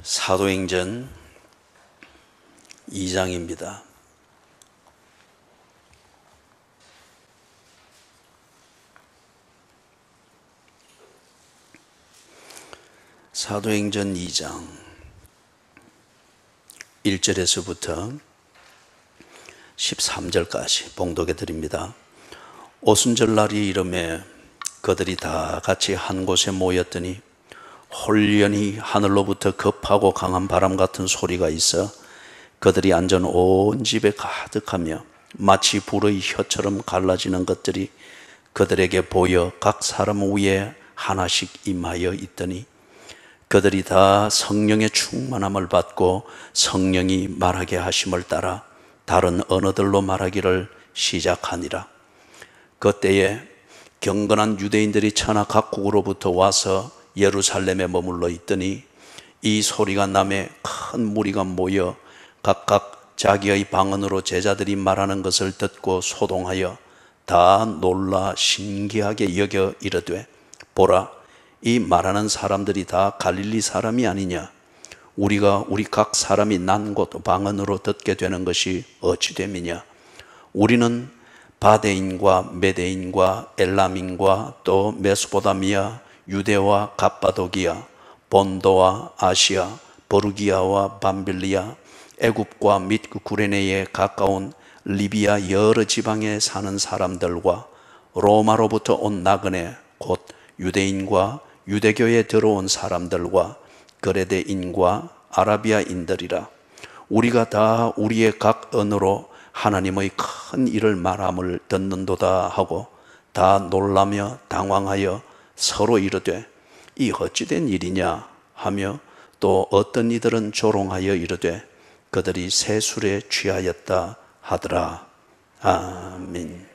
사도행전 2장입니다. 사도행전 2장 1절에서부터 13절까지 봉독해 드립니다. 오순절날이 이름에 그들이 다 같이 한 곳에 모였더니 홀연히 하늘로부터 급하고 강한 바람 같은 소리가 있어 그들이 앉은 온 집에 가득하며 마치 불의 혀처럼 갈라지는 것들이 그들에게 보여 각 사람 위에 하나씩 임하여 있더니 그들이 다 성령의 충만함을 받고 성령이 말하게 하심을 따라 다른 언어들로 말하기를 시작하니라. 그때에 경건한 유대인들이 천하 각국으로부터 와서 예루살렘에 머물러 있더니 이 소리가 남에 큰 무리가 모여 각각 자기의 방언으로 제자들이 말하는 것을 듣고 소동하여 다 놀라 신기하게 여겨 이르되, 보라, 이 말하는 사람들이 다 갈릴리 사람이 아니냐? 우리가 우리 각 사람이 난 곳 방언으로 듣게 되는 것이 어찌 됨이냐? 우리는 바데인과 메데인과 엘람인과 또 메소포타미아, 유대와 갑바도기아, 본도와 아시아, 버루기아와 밤빌리아, 애굽과 및 구레네에 가까운 리비아 여러 지방에 사는 사람들과 로마로부터 온 나그네 곧 유대인과 유대교에 들어온 사람들과 그레데인과 아라비아인들이라. 우리가 다 우리의 각 언어로 하나님의 큰 일을 말함을 듣는도다 하고 다 놀라며 당황하여 서로 이르되, 이 어찌된 일이냐 하며 또 어떤 이들은 조롱하여 이르되 그들이 새 술에 취하였다 하더라. 아멘.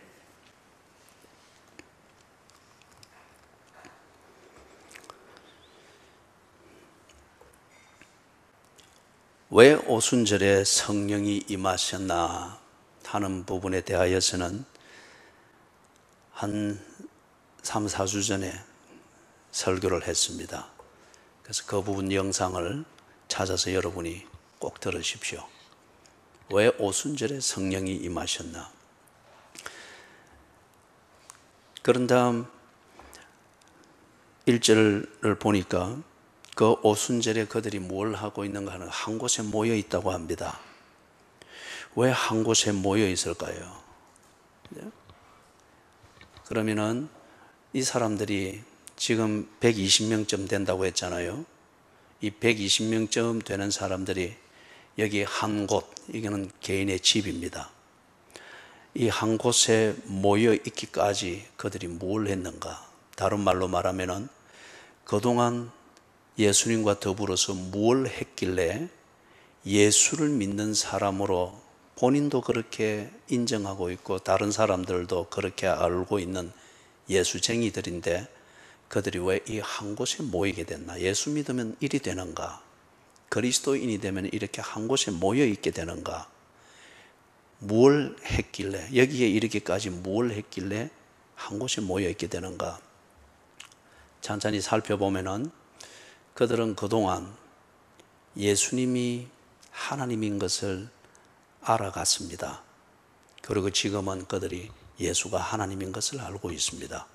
왜 오순절에 성령이 임하셨나 하는 부분에 대하여서는 한 3, 4주 전에 설교를 했습니다. 그래서 그 부분 영상을 찾아서 여러분이 꼭 들으십시오. 왜 오순절에 성령이 임하셨나? 그런 다음 1절을 보니까 그 오순절에 그들이 뭘 하고 있는가 하는 한 곳에 모여 있다고 합니다. 왜 한 곳에 모여 있을까요? 그러면은 이 사람들이 지금 120명쯤 된다고 했잖아요. 이 120명쯤 되는 사람들이 여기 한 곳, 이거는 개인의 집입니다. 이 한 곳에 모여 있기까지 그들이 뭘 했는가? 다른 말로 말하면은 그동안 예수님과 더불어서 뭘 했길래 예수를 믿는 사람으로 본인도 그렇게 인정하고 있고 다른 사람들도 그렇게 알고 있는 예수쟁이들인데 그들이 왜 이 한 곳에 모이게 됐나? 예수 믿으면 일이 되는가? 그리스도인이 되면 이렇게 한 곳에 모여 있게 되는가? 뭘 했길래, 여기에 이르기까지 뭘 했길래 한 곳에 모여 있게 되는가? 천천히 살펴보면은 그들은 그동안 예수님이 하나님인 것을 알아갔습니다. 그리고 지금은 그들이 예수가 하나님인 것을 알고 있습니다.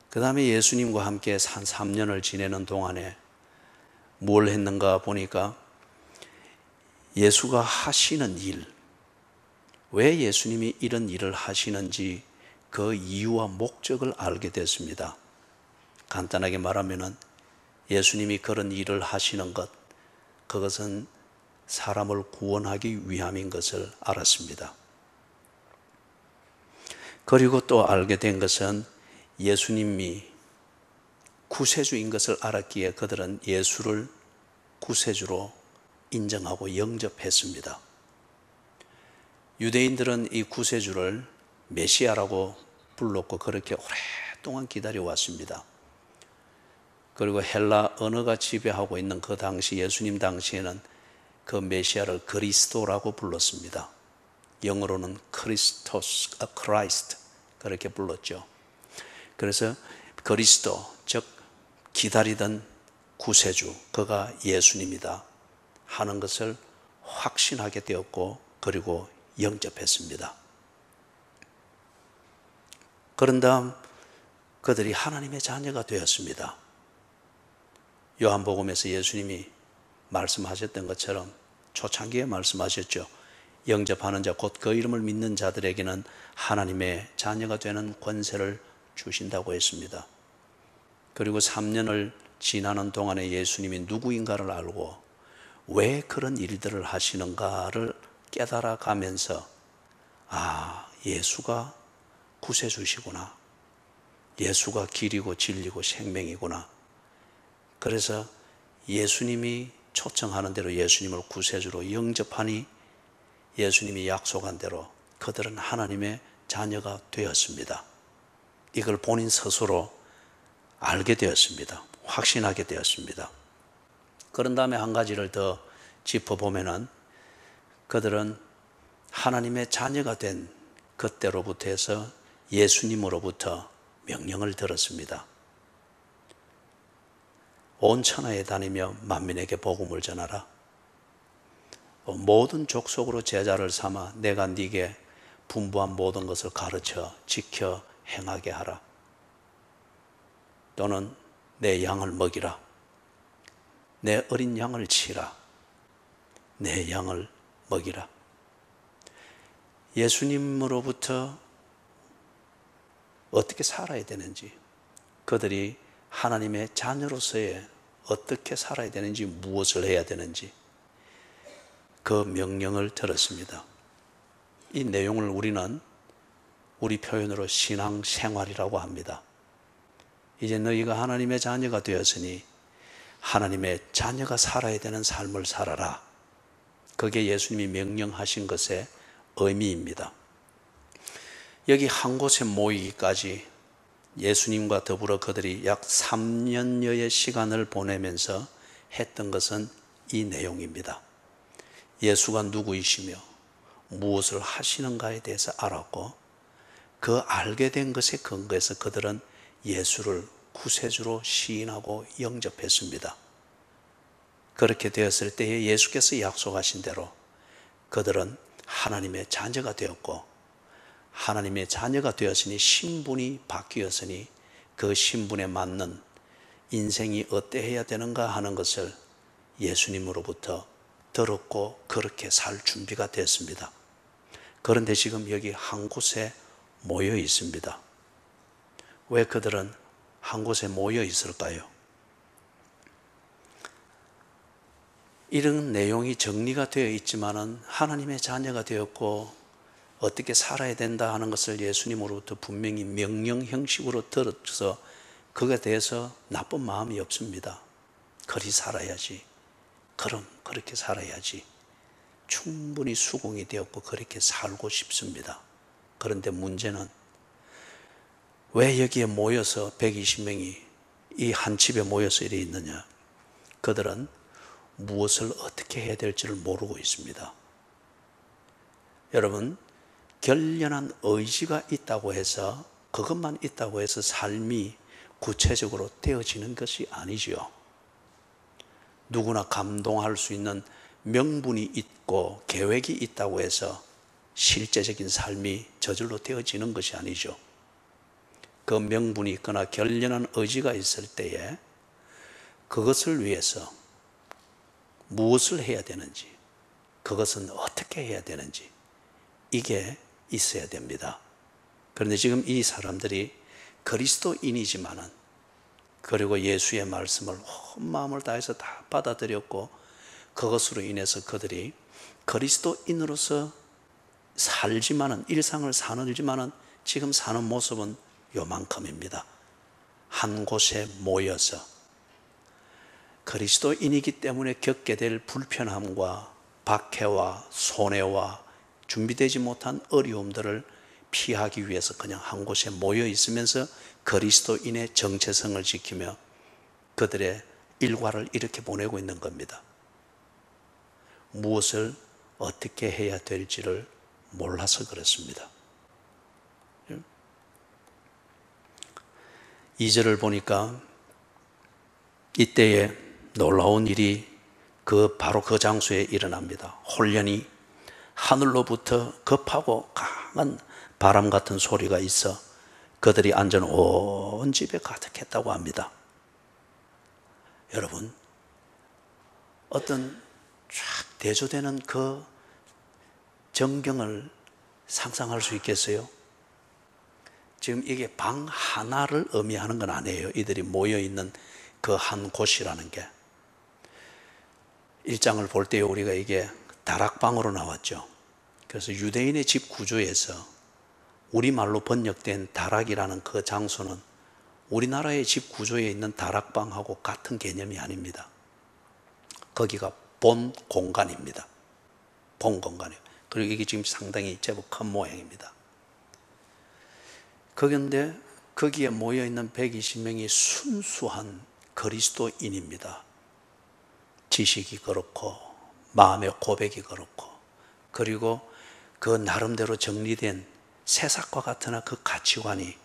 그 다음에 예수님과 함께 한 3년을 지내는 동안에 뭘 했는가 보니까 예수가 하시는 일, 왜 예수님이 이런 일을 하시는지 그 이유와 목적을 알게 됐습니다. 간단하게 말하면은 예수님이 그런 일을 하시는 것, 그것은 사람을 구원하기 위함인 것을 알았습니다. 그리고 또 알게 된 것은 예수님이 구세주인 것을 알았기에 그들은 예수를 구세주로 인정하고 영접했습니다. 유대인들은 이 구세주를 메시아라고 불렀고 그렇게 오랫동안 기다려왔습니다. 그리고 헬라 언어가 지배하고 있는 그 당시 예수님 당시에는 그 메시아를 그리스도라고 불렀습니다. 영어로는 크리스토스, 크라이스트 그렇게 불렀죠. 그래서 그리스도, 즉 기다리던 구세주, 그가 예수님이다 하는 것을 확신하게 되었고 그리고 영접했습니다. 그런 다음 그들이 하나님의 자녀가 되었습니다. 요한복음에서 예수님이 말씀하셨던 것처럼 초창기에 말씀하셨죠. 영접하는 자, 곧 그 이름을 믿는 자들에게는 하나님의 자녀가 되는 권세를 주신다고 했습니다. 그리고 3년을 지나는 동안에 예수님이 누구인가를 알고 왜 그런 일들을 하시는가를 깨달아 가면서 예수가 구세주시구나. 예수가 길이고 진리고 생명이구나. 그래서 예수님이 초청하는 대로 예수님을 구세주로 영접하니 예수님이 약속한 대로 그들은 하나님의 자녀가 되었습니다. 이걸 본인 스스로 알게 되었습니다. 확신하게 되었습니다. 그런 다음에 한 가지를 더 짚어보면은 그들은 하나님의 자녀가 된 그때로부터 해서 예수님으로부터 명령을 들었습니다. 온 천하에 다니며 만민에게 복음을 전하라. 모든 족속으로 제자를 삼아 내가 네게 분부한 모든 것을 가르쳐 지켜 행하게 하라. 또는 내 양을 먹이라. 내 어린 양을 치라. 내 양을 먹이라. 예수님으로부터 어떻게 살아야 되는지, 그들이 하나님의 자녀로서의 어떻게 살아야 되는지, 무엇을 해야 되는지 그 명령을 들었습니다. 이 내용을 우리는 우리 표현으로 신앙생활이라고 합니다. 이제 너희가 하나님의 자녀가 되었으니 하나님의 자녀가 살아야 되는 삶을 살아라. 그게 예수님이 명령하신 것의 의미입니다. 여기 한 곳에 모이기까지 예수님과 더불어 그들이 약 3년여의 시간을 보내면서 했던 것은 이 내용입니다. 예수가 누구이시며 무엇을 하시는가에 대해서 알았고 그 알게 된 것에 근거해서 그들은 예수를 구세주로 시인하고 영접했습니다. 그렇게 되었을 때에 예수께서 약속하신 대로 그들은 하나님의 자녀가 되었고, 하나님의 자녀가 되었으니 신분이 바뀌었으니 그 신분에 맞는 인생이 어떠해야 되는가 하는 것을 예수님으로부터 들었고 그렇게 살 준비가 됐습니다. 그런데 지금 여기 한 곳에 모여 있습니다. 왜 그들은 한 곳에 모여 있을까요? 이런 내용이 정리가 되어 있지만은 하나님의 자녀가 되었고 어떻게 살아야 된다 하는 것을 예수님으로부터 분명히 명령 형식으로 들어서 그것에 대해서 나쁜 마음이 없습니다. 그리 살아야지. 그럼 그렇게 살아야지. 충분히 수긍이 되었고 그렇게 살고 싶습니다. 그런데 문제는 왜 여기에 모여서 120명이 이 한 집에 모여서 이래 있느냐? 그들은 무엇을 어떻게 해야 될지를 모르고 있습니다. 여러분, 결연한 의지가 있다고 해서, 그것만 있다고 해서 삶이 구체적으로 되어지는 것이 아니지요. 누구나 감동할 수 있는 명분이 있고 계획이 있다고 해서 실제적인 삶이 저절로 되어지는 것이 아니죠. 그 명분이 있거나 결연한 의지가 있을 때에 그것을 위해서 무엇을 해야 되는지, 그것은 어떻게 해야 되는지, 이게 있어야 됩니다. 그런데 지금 이 사람들이 그리스도인이지만은, 그리고 예수의 말씀을 온 마음을 다해서 다 받아들였고 그것으로 인해서 그들이 그리스도인으로서 살지만은, 일상을 사는지만은 지금 사는 모습은 요만큼입니다. 한 곳에 모여서 그리스도인이기 때문에 겪게 될 불편함과 박해와 손해와 준비되지 못한 어려움들을 피하기 위해서 그냥 한 곳에 모여 있으면서 그리스도인의 정체성을 지키며 그들의 일과를 이렇게 보내고 있는 겁니다. 무엇을 어떻게 해야 될지를 몰라서 그렇습니다. 2절을 보니까 이때에 놀라운 일이 바로 그 장소에 일어납니다. 홀련히 하늘로부터 급하고 강한 바람 같은 소리가 있어 그들이 앉은 온 집에 가득했다고 합니다. 여러분, 어떤 쫙 대조되는 그 전경을 상상할 수 있겠어요? 지금 이게 방 하나를 의미하는 건 아니에요. 이들이 모여있는 그 한 곳이라는 게. 1장을 볼 때 우리가 이게 다락방으로 나왔죠. 그래서 유대인의 집 구조에서 우리말로 번역된 다락이라는 그 장소는 우리나라의 집 구조에 있는 다락방하고 같은 개념이 아닙니다. 거기가 본 공간입니다. 본 공간이에요. 그리고 이게 지금 상당히 제법 큰 모양입니다. 그런데 거기에 모여있는 120명이 순수한 그리스도인입니다. 지식이 그렇고 마음의 고백이 그렇고, 그리고 그 나름대로 정리된 새싹과 같으나 그 가치관이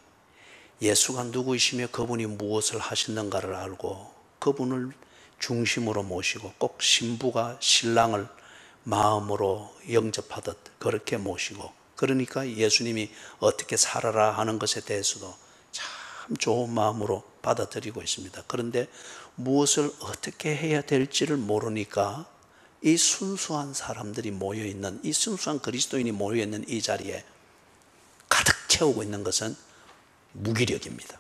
예수가 누구이시며 그분이 무엇을 하셨는가를 알고 그분을 중심으로 모시고, 꼭 신부가 신랑을 마음으로 영접하듯 그렇게 모시고, 그러니까 예수님이 어떻게 살아라 하는 것에 대해서도 참 좋은 마음으로 받아들이고 있습니다. 그런데 무엇을 어떻게 해야 될지를 모르니까 이 순수한 사람들이 모여있는, 이 순수한 그리스도인이 모여있는 이 자리에 가득 채우고 있는 것은 무기력입니다.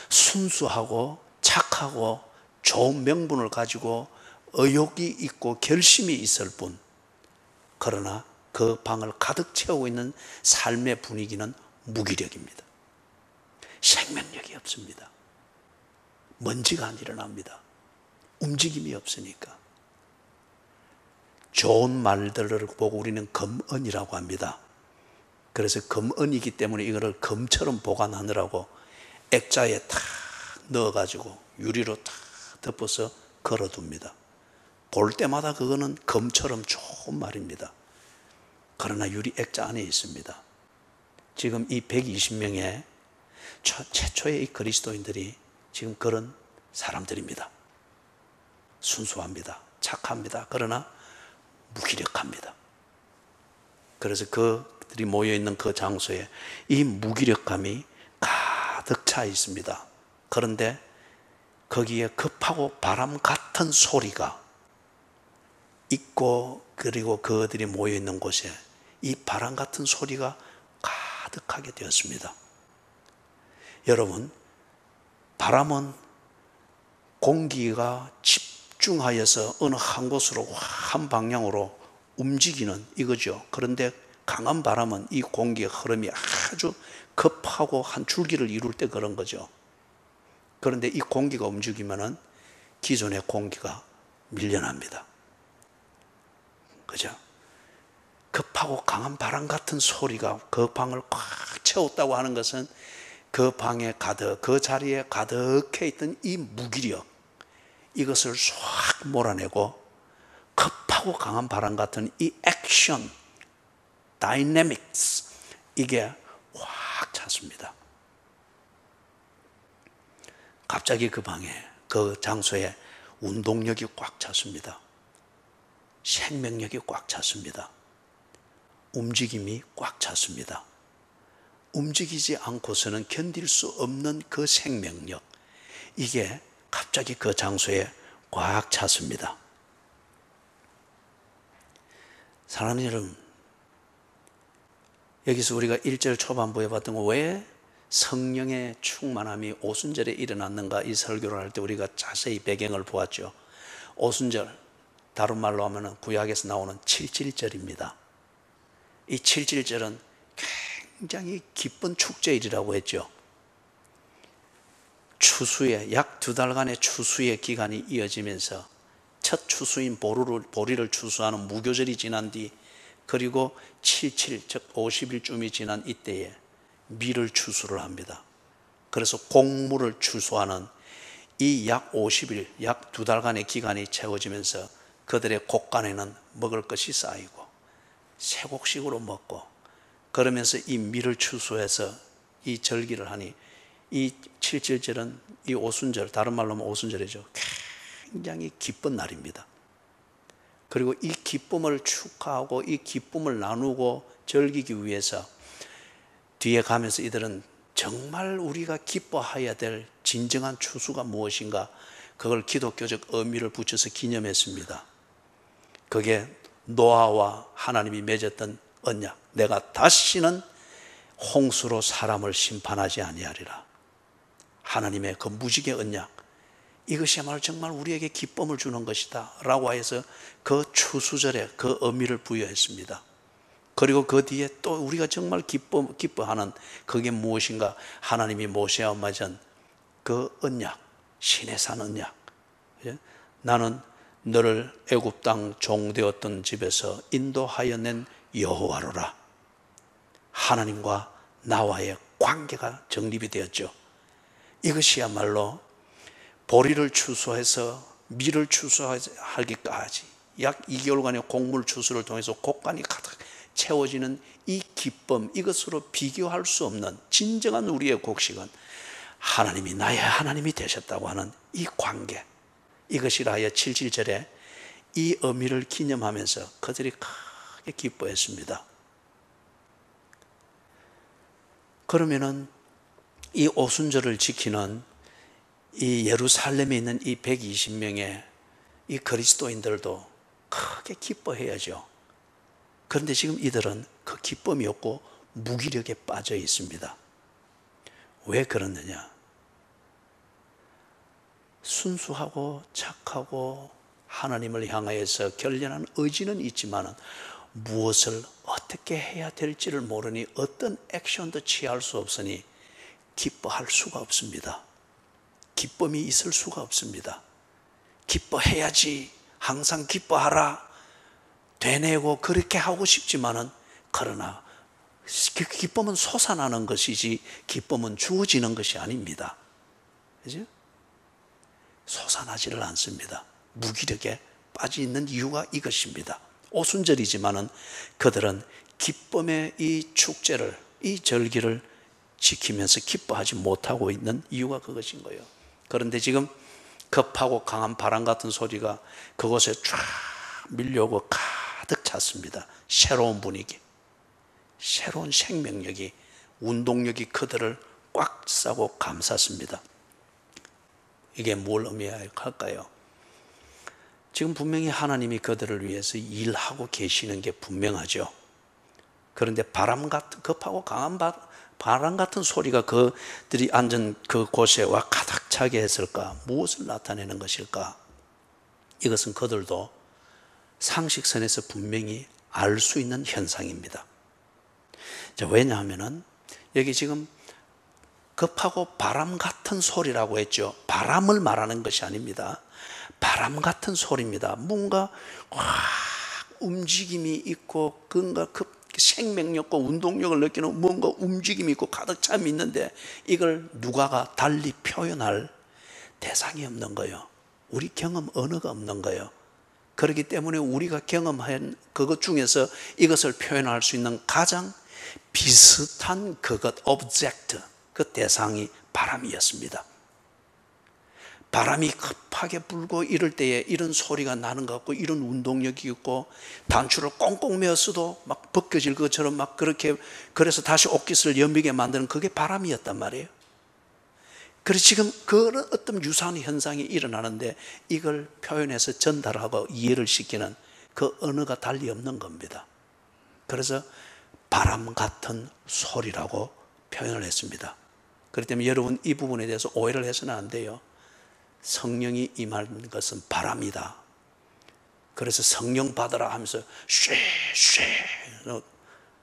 순수하고 착하고 좋은 명분을 가지고 의욕이 있고 결심이 있을 뿐, 그러나 그 방을 가득 채우고 있는 삶의 분위기는 무기력입니다. 생명력이 없습니다. 먼지가 안 일어납니다. 움직임이 없으니까. 좋은 말들을 보고 우리는 검언이라고 합니다. 그래서 검언이기 때문에 이거를 검처럼 보관하느라고 액자에 탁 넣어가지고 유리로 탁 덮어서 걸어둡니다. 볼 때마다 그거는 검처럼 좋은 말입니다. 그러나 유리 액자 안에 있습니다. 지금 이 120명의 최초의 이 그리스도인들이 지금 그런 사람들입니다. 순수합니다. 착합니다. 그러나 무기력합니다. 그래서 그들이 모여있는 그 장소에 이 무기력감이 가득 차 있습니다. 그런데 거기에 급하고 바람 같은 소리가 있고, 그리고 그들이 모여있는 곳에 이 바람 같은 소리가 가득하게 되었습니다. 여러분, 바람은 공기가 집중하여서 어느 한 곳으로 한 방향으로 움직이는 이거죠. 그런데 강한 바람은 이 공기의 흐름이 아주 급하고 한 줄기를 이룰 때 그런 거죠. 그런데 이 공기가 움직이면은 기존의 공기가 밀려납니다. 그죠? 급하고 강한 바람 같은 소리가 그 방을 꽉 채웠다고 하는 것은 그 방에 가득, 그 자리에 가득해 있던 이 무기력, 이것을 싹 몰아내고 급하고 강한 바람 같은 이 액션, 다이내믹스, 이게 확 찼습니다. 갑자기 그 방에, 그 장소에 운동력이 꽉 찼습니다. 생명력이 꽉 찼습니다. 움직임이 꽉 찼습니다. 움직이지 않고서는 견딜 수 없는 그 생명력, 이게 갑자기 그 장소에 꽉 찼습니다. 사랑하는 여러분, 여기서 우리가 1절 초반부에 봤던 거, 왜 성령의 충만함이 오순절에 일어났는가, 이 설교를 할 때 우리가 자세히 배경을 보았죠. 오순절, 다른 말로 하면 구약에서 나오는 7.7절입니다. 이 7.7절은 굉장히 기쁜 축제일이라고 했죠. 추수의 약 2달간의 추수의 기간이 이어지면서 첫 추수인 보리를 추수하는 무교절이 지난 뒤, 그리고 7.7, 즉 50일쯤이 지난 이때에 밀을 추수를 합니다. 그래서 곡물을 추수하는 이 약 50일, 약 2달간의 기간이 채워지면서 그들의 곳간에는 먹을 것이 쌓이고 세곡식으로 먹고, 그러면서 이 밀을 추수해서 이 절기를 하니 이 7.7절은 이 오순절, 다른 말로 하면 오순절이죠. 굉장히 기쁜 날입니다. 그리고 이 기쁨을 축하하고 이 기쁨을 나누고 즐기기 위해서 뒤에 가면서 이들은 정말 우리가 기뻐해야 될 진정한 추수가 무엇인가, 그걸 기독교적 의미를 붙여서 기념했습니다. 그게 노아와 하나님이 맺었던 언약, 내가 다시는 홍수로 사람을 심판하지 아니하리라. 하나님의 그 무지개 언약, 이것이야말로 정말 우리에게 기쁨을 주는 것이다 라고 해서 그 추수절에 그 의미를 부여했습니다. 그리고 그 뒤에 또 우리가 정말 기뻐하는 그게 무엇인가, 하나님이 모세와 맺은 그 언약, 시내산 언약. 나는 너를 애굽 땅 종되었던 집에서 인도하여 낸 여호와로라. 하나님과 나와의 관계가 정립이 되었죠. 이것이야말로 보리를 추수해서 밀을 추수하기까지 약 2개월간의 곡물 추수를 통해서 곡간이 가득 채워지는 이 기쁨, 이것으로 비교할 수 없는 진정한 우리의 곡식은 하나님이 나의 하나님이 되셨다고 하는 이 관계, 이것이라 하여 7.7절에 이 의미를 기념하면서 그들이 크게 기뻐했습니다. 그러면은 이 오순절을 지키는 이 예루살렘에 있는 이 120명의 이 그리스도인들도 크게 기뻐해야죠. 그런데 지금 이들은 그 기쁨이 없고 무기력에 빠져 있습니다. 왜 그러느냐? 순수하고 착하고 하나님을 향하여서 결연한 의지는 있지만 무엇을 어떻게 해야 될지를 모르니 어떤 액션도 취할 수 없으니 기뻐할 수가 없습니다. 기쁨이 있을 수가 없습니다. 기뻐해야지, 항상 기뻐하라, 되뇌고 그렇게 하고 싶지만은, 그러나 기쁨은 솟아나는 것이지 기쁨은 주어지는 것이 아닙니다. 그죠? 솟아나지를 않습니다. 무기력에 빠져 있는 이유가 이것입니다. 오순절이지만은 그들은 기쁨의 이 축제를, 이 절기를 지키면서 기뻐하지 못하고 있는 이유가 그것인 거예요. 그런데 지금 급하고 강한 바람 같은 소리가 그곳에 쫙 밀려오고 가득 찼습니다. 새로운 분위기, 새로운 생명력이, 운동력이 그들을 꽉 싸고 감쌌습니다. 이게 뭘 의미할까요? 지금 분명히 하나님이 그들을 위해서 일하고 계시는 게 분명하죠. 그런데 급하고 강한 바람 같은 소리가 그들이 앉은 그곳에 와 가득 차게 했을까? 무엇을 나타내는 것일까? 이것은 그들도 상식선에서 분명히 알 수 있는 현상입니다. 왜냐하면 여기 지금 급하고 바람 같은 소리라고 했죠. 바람을 말하는 것이 아닙니다. 바람 같은 소리입니다. 뭔가 움직임이 있고 뭔가 생명력과 운동력을 느끼는 뭔가 움직임이 있고 가득 참이 있는데 이걸 누가가 달리 표현할 대상이 없는 거예요. 우리 경험 언어가 없는 거예요. 그렇기 때문에 우리가 경험한 그것 중에서 이것을 표현할 수 있는 가장 비슷한 그것, 오브젝트, 그 대상이 바람이었습니다. 바람이 급하게 불고 이럴 때에 이런 소리가 나는 것 같고 이런 운동력이 있고 단추를 꽁꽁 메었어도 막 벗겨질 것처럼 막 그렇게, 그래서 다시 옷깃을 연미게 만드는 그게 바람이었단 말이에요. 그래서 지금 그런 어떤 유사한 현상이 일어나는데 이걸 표현해서 전달하고 이해를 시키는 그 언어가 달리 없는 겁니다. 그래서 바람 같은 소리라고 표현을 했습니다. 그렇기 때문에 여러분 이 부분에 대해서 오해를 해서는 안 돼요. 성령이 임하는 것은 바람이다. 그래서 성령 받으라 하면서 쉐쉐,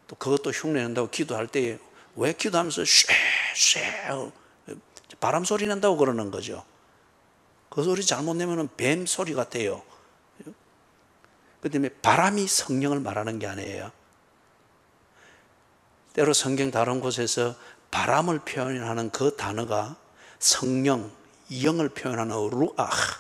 또 그것도 흉내낸다고 기도할 때 왜 기도하면서 쉐쉐 바람 소리 난다고 그러는 거죠. 그 소리 잘못 내면 뱀 소리 같아요. 그 때문에 바람이 성령을 말하는 게 아니에요. 때로 성경 다른 곳에서 바람을 표현하는 그 단어가 성령, 영을 표현하는 루아흐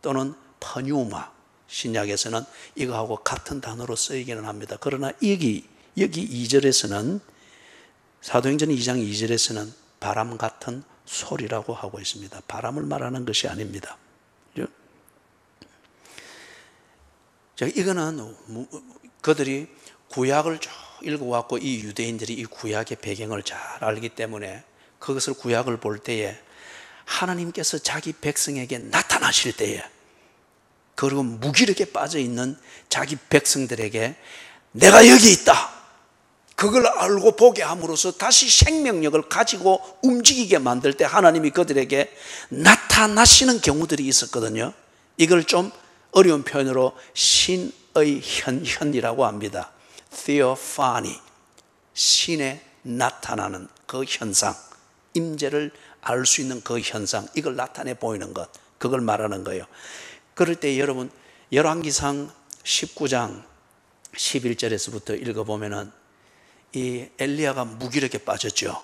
또는 파뉴마, 신약에서는 이거하고 같은 단어로 쓰이기는 합니다. 그러나 여기 2절에서는, 사도행전 2장 2절에서는 바람 같은 소리라고 하고 있습니다. 바람을 말하는 것이 아닙니다. 이거는 그들이 구약을 쭉 읽어왔고 이 유대인들이 이 구약의 배경을 잘 알기 때문에 그것을 구약을 볼 때에 하나님께서 자기 백성에게 나타나실 때에, 그리고 무기력에 빠져있는 자기 백성들에게 내가 여기 있다, 그걸 알고 보게 함으로써 다시 생명력을 가지고 움직이게 만들 때 하나님이 그들에게 나타나시는 경우들이 있었거든요. 이걸 좀 어려운 표현으로 신의 현이라고 합니다. Theophany, 신의 나타나는 그 현상, 임재를 알 수 있는 그 현상, 이걸 나타내 보이는 것, 그걸 말하는 거예요. 그럴 때 여러분 열왕기상 19장 11절에서부터 읽어보면은 이 엘리야가 무기력에 빠졌죠.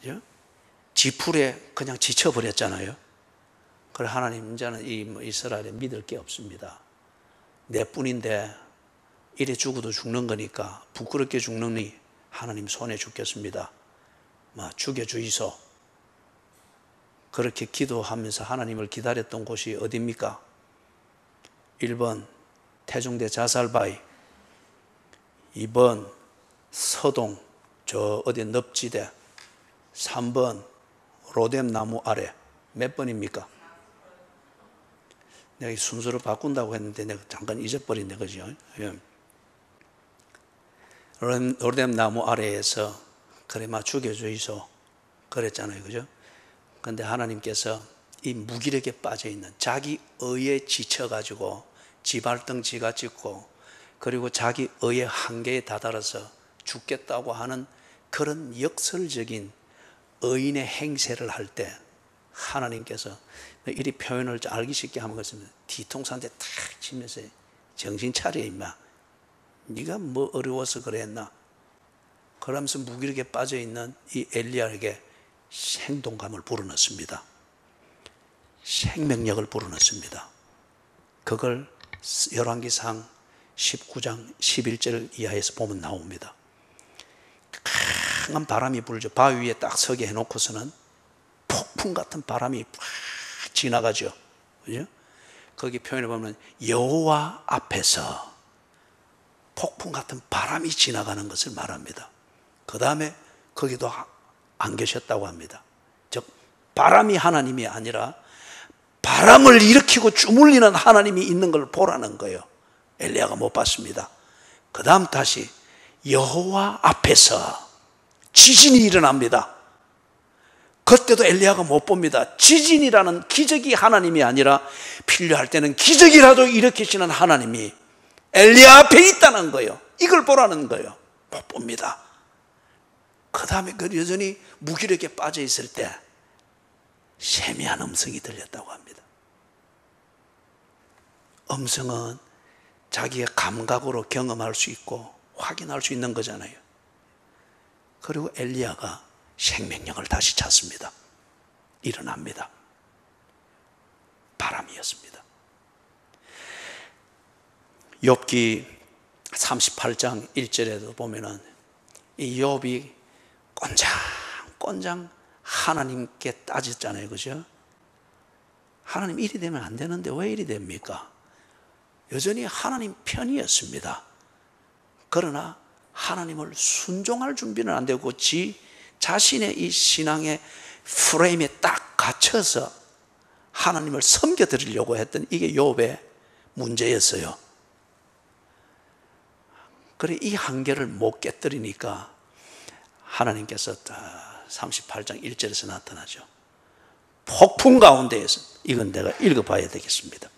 그죠? 지풀에 그냥 지쳐버렸잖아요. 그래 하나님, 이제는 이 이스라엘에 믿을 게 없습니다. 내 뿐인데 이래 죽어도 죽는 거니까 부끄럽게 죽느니 하나님 손에 죽겠습니다. 죽여주이소. 그렇게 기도하면서 하나님을 기다렸던 곳이 어디입니까? 1번 태중대 자살바위, 2번 서동 저 어디 늪지대, 3번 로뎀 나무 아래. 몇 번입니까? 내가 이 순서를 바꾼다고 했는데 내가 잠깐 잊어버린다, 그죠? 로뎀 나무 아래에서 그래 죽여주이소 그랬잖아요, 그죠? 그런데 하나님께서 이 무기력에 빠져있는, 자기 의에 지쳐가지고 지발등 지가 찍고 그리고 자기 의의 한계에 다다라서 죽겠다고 하는 그런 역설적인 의인의 행세를 할 때 하나님께서 이리 표현을 알기 쉽게 하면 그렇습니다. 뒤통수한테 탁 치면서 정신 차려 임마, 네가 뭐 어려워서 그랬나, 그러면서 무기력에 빠져있는 이 엘리야에게 생동감을 불어넣습니다. 생명력을 불어넣습니다. 그걸 열왕기상 19장 11절 이하에서 보면 나옵니다. 강한 바람이 불죠. 바위 위에 딱 서게 해놓고서는 폭풍 같은 바람이 팍 지나가죠. 그죠? 거기 표현해 보면 여호와 앞에서 폭풍 같은 바람이 지나가는 것을 말합니다. 그 다음에 거기도 안 계셨다고 합니다. 즉 바람이 하나님이 아니라 바람을 일으키고 주물리는 하나님이 있는 걸 보라는 거예요. 엘리야가 못 봤습니다. 그 다음 다시 여호와 앞에서 지진이 일어납니다. 그때도 엘리야가 못 봅니다. 지진이라는 기적이 하나님이 아니라 필요할 때는 기적이라도 일으키시는 하나님이 엘리야 앞에 있다는 거예요. 이걸 보라는 거예요. 못 봅니다. 그 다음에 그 여전히 무기력에 빠져 있을 때 세미한 음성이 들렸다고 합니다. 음성은 자기의 감각으로 경험할 수 있고 확인할 수 있는 거잖아요. 그리고 엘리야가 생명력을 다시 찾습니다. 일어납니다. 바람이었습니다. 욥기 38장 1절에도 보면은 이 욥이 꼰장꼰장 하나님께 따졌잖아요, 그죠? 하나님 이리 되면 안 되는데 왜 이리 됩니까? 여전히 하나님 편이었습니다. 그러나 하나님을 순종할 준비는 안 되고 자신의 이 신앙의 프레임에 딱 갇혀서 하나님을 섬겨드리려고 했던 이게 욥의 문제였어요. 그래 이 한계를 못 깨뜨리니까 하나님께서 38장 1절에서 나타나죠. 폭풍 가운데에서, 이건 내가 읽어봐야 되겠습니다.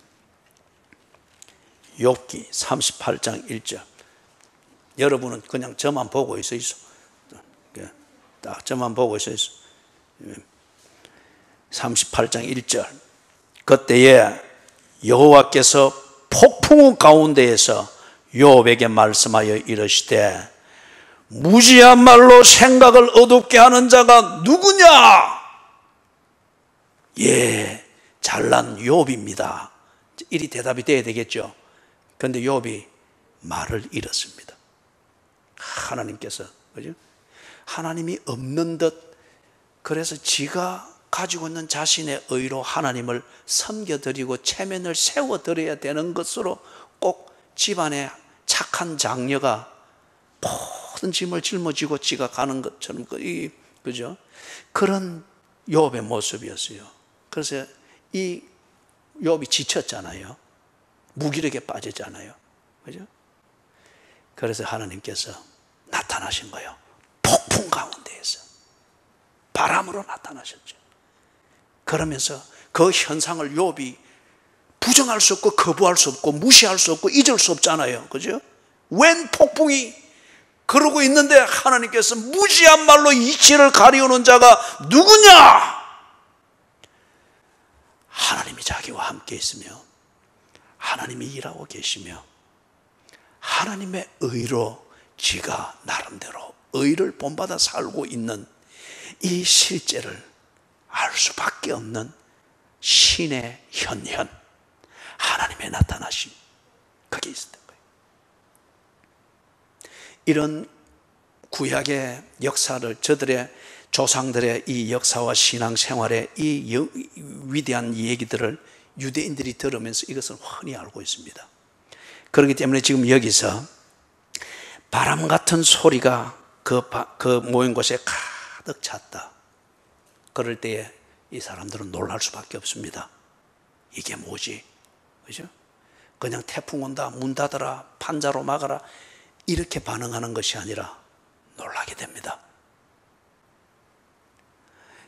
욥기 38장 1절. 여러분은 그냥 저만 보고 있어. 딱 저만 보고 있어. 38장 1절. 그때에 여호와께서 폭풍 가운데에서 욥에게 말씀하여 이르시되 무지한 말로 생각을 어둡게 하는 자가 누구냐? 예, 잘난 욥입니다. 이리 대답이 돼야 되겠죠. 그런데 욥이 말을 잃었습니다. 하나님께서, 그죠? 하나님이 없는 듯 그래서 지가 가지고 있는 자신의 의로 하나님을 섬겨드리고 체면을 세워드려야 되는 것으로 꼭 집안의 착한 장녀가 모든 짐을 짊어지고 지가 가는 것처럼 그죠? 그런 욥의 모습이었어요. 그래서 이 욥이 지쳤잖아요. 무기력에 빠졌잖아요. 그죠? 그래서 하나님께서 나타나신 거예요. 폭풍 가운데에서 바람으로 나타나셨죠. 그러면서 그 현상을 욥이 부정할 수 없고 거부할 수 없고 무시할 수 없고 잊을 수 없잖아요. 그죠? 웬 폭풍이 그러고 있는데 하나님께서 무지한 말로 이치를 가리우는 자가 누구냐? 하나님이 자기와 함께 있으며 하나님이 일하고 계시며 하나님의 의로 지가 나름대로 의를 본받아 살고 있는 이 실제를 알 수밖에 없는 신의 현현, 하나님의 나타나심, 그게 있었던 거예요. 이런 구약의 역사를, 저들의 조상들의 이 역사와 신앙생활의 이 위대한 얘기들을 유대인들이 들으면서 이것을 흔히 알고 있습니다. 그렇기 때문에 지금 여기서 바람 같은 소리가 그 모인 곳에 가득 찼다. 그럴 때에 이 사람들은 놀랄 수밖에 없습니다. 이게 뭐지? 그죠? 그냥 태풍 온다, 문 닫아라, 판자로 막아라, 이렇게 반응하는 것이 아니라 놀라게 됩니다.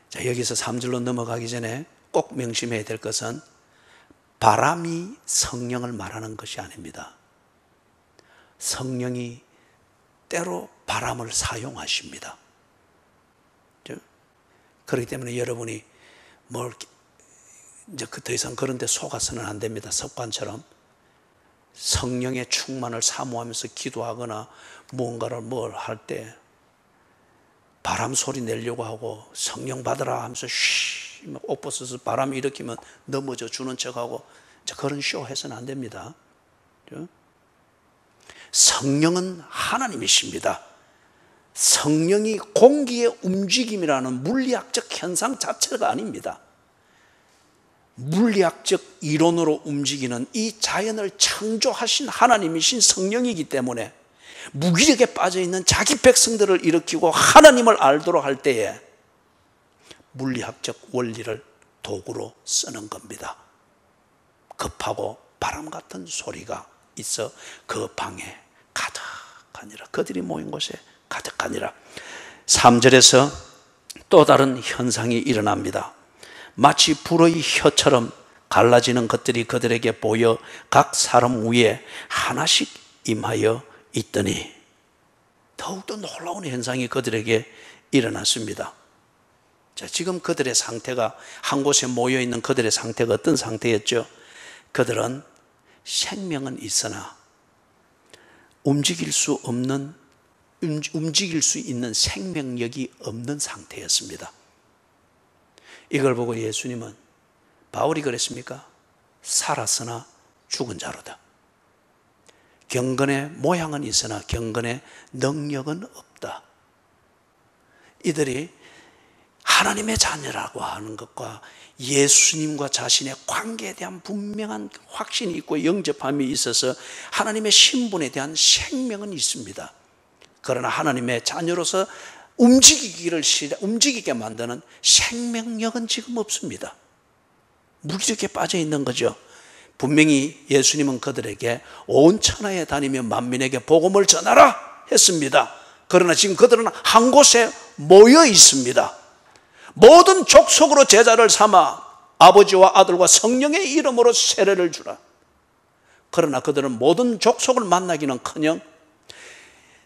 자, 여기서 3절로 넘어가기 전에 꼭 명심해야 될 것은 바람이 성령을 말하는 것이 아닙니다. 성령이 때로 바람을 사용하십니다. 그렇기 때문에 여러분이 이제 더 이상 그런 데 속아서는 안 됩니다. 습관처럼 성령의 충만을 사모하면서 기도하거나 무언가를 할 때 바람 소리 내려고 하고 성령 받으라 하면서 옷 벗어서 바람이 일으키면 넘어져 주는 척하고 그런 쇼 해서는 안 됩니다. 성령은 하나님이십니다. 성령이 공기의 움직임이라는 물리학적 현상 자체가 아닙니다. 물리학적 이론으로 움직이는 이 자연을 창조하신 하나님이신 성령이기 때문에 무기력에 빠져있는 자기 백성들을 일으키고 하나님을 알도록 할 때에 물리학적 원리를 도구로 쓰는 겁니다. 급하고 바람 같은 소리가 있어 그 방에 가득하니라. 그들이 모인 곳에 가득하니라. 3절에서 또 다른 현상이 일어납니다. 마치 불의 혀처럼 갈라지는 것들이 그들에게 보여 각 사람 위에 하나씩 임하여 있더니 더욱더 놀라운 현상이 그들에게 일어났습니다. 자, 지금 그들의 상태가, 한 곳에 모여있는 그들의 상태가 어떤 상태였죠? 그들은 생명은 있으나 움직일 수 있는 생명력이 없는 상태였습니다. 이걸 보고 예수님은, 바울이 그랬습니까? 살았으나 죽은 자로다. 경건의 모양은 있으나 경건의 능력은 없다. 이들이 하나님의 자녀라고 하는 것과 예수님과 자신의 관계에 대한 분명한 확신이 있고 영접함이 있어서 하나님의 신분에 대한 생명은 있습니다. 그러나 하나님의 자녀로서 움직이게 만드는 생명력은 지금 없습니다. 무기력에 빠져 있는 거죠. 분명히 예수님은 그들에게 온 천하에 다니며 만민에게 복음을 전하라 했습니다. 그러나 지금 그들은 한 곳에 모여 있습니다. 모든 족속으로 제자를 삼아 아버지와 아들과 성령의 이름으로 세례를 주라. 그러나 그들은 모든 족속을 만나기는커녕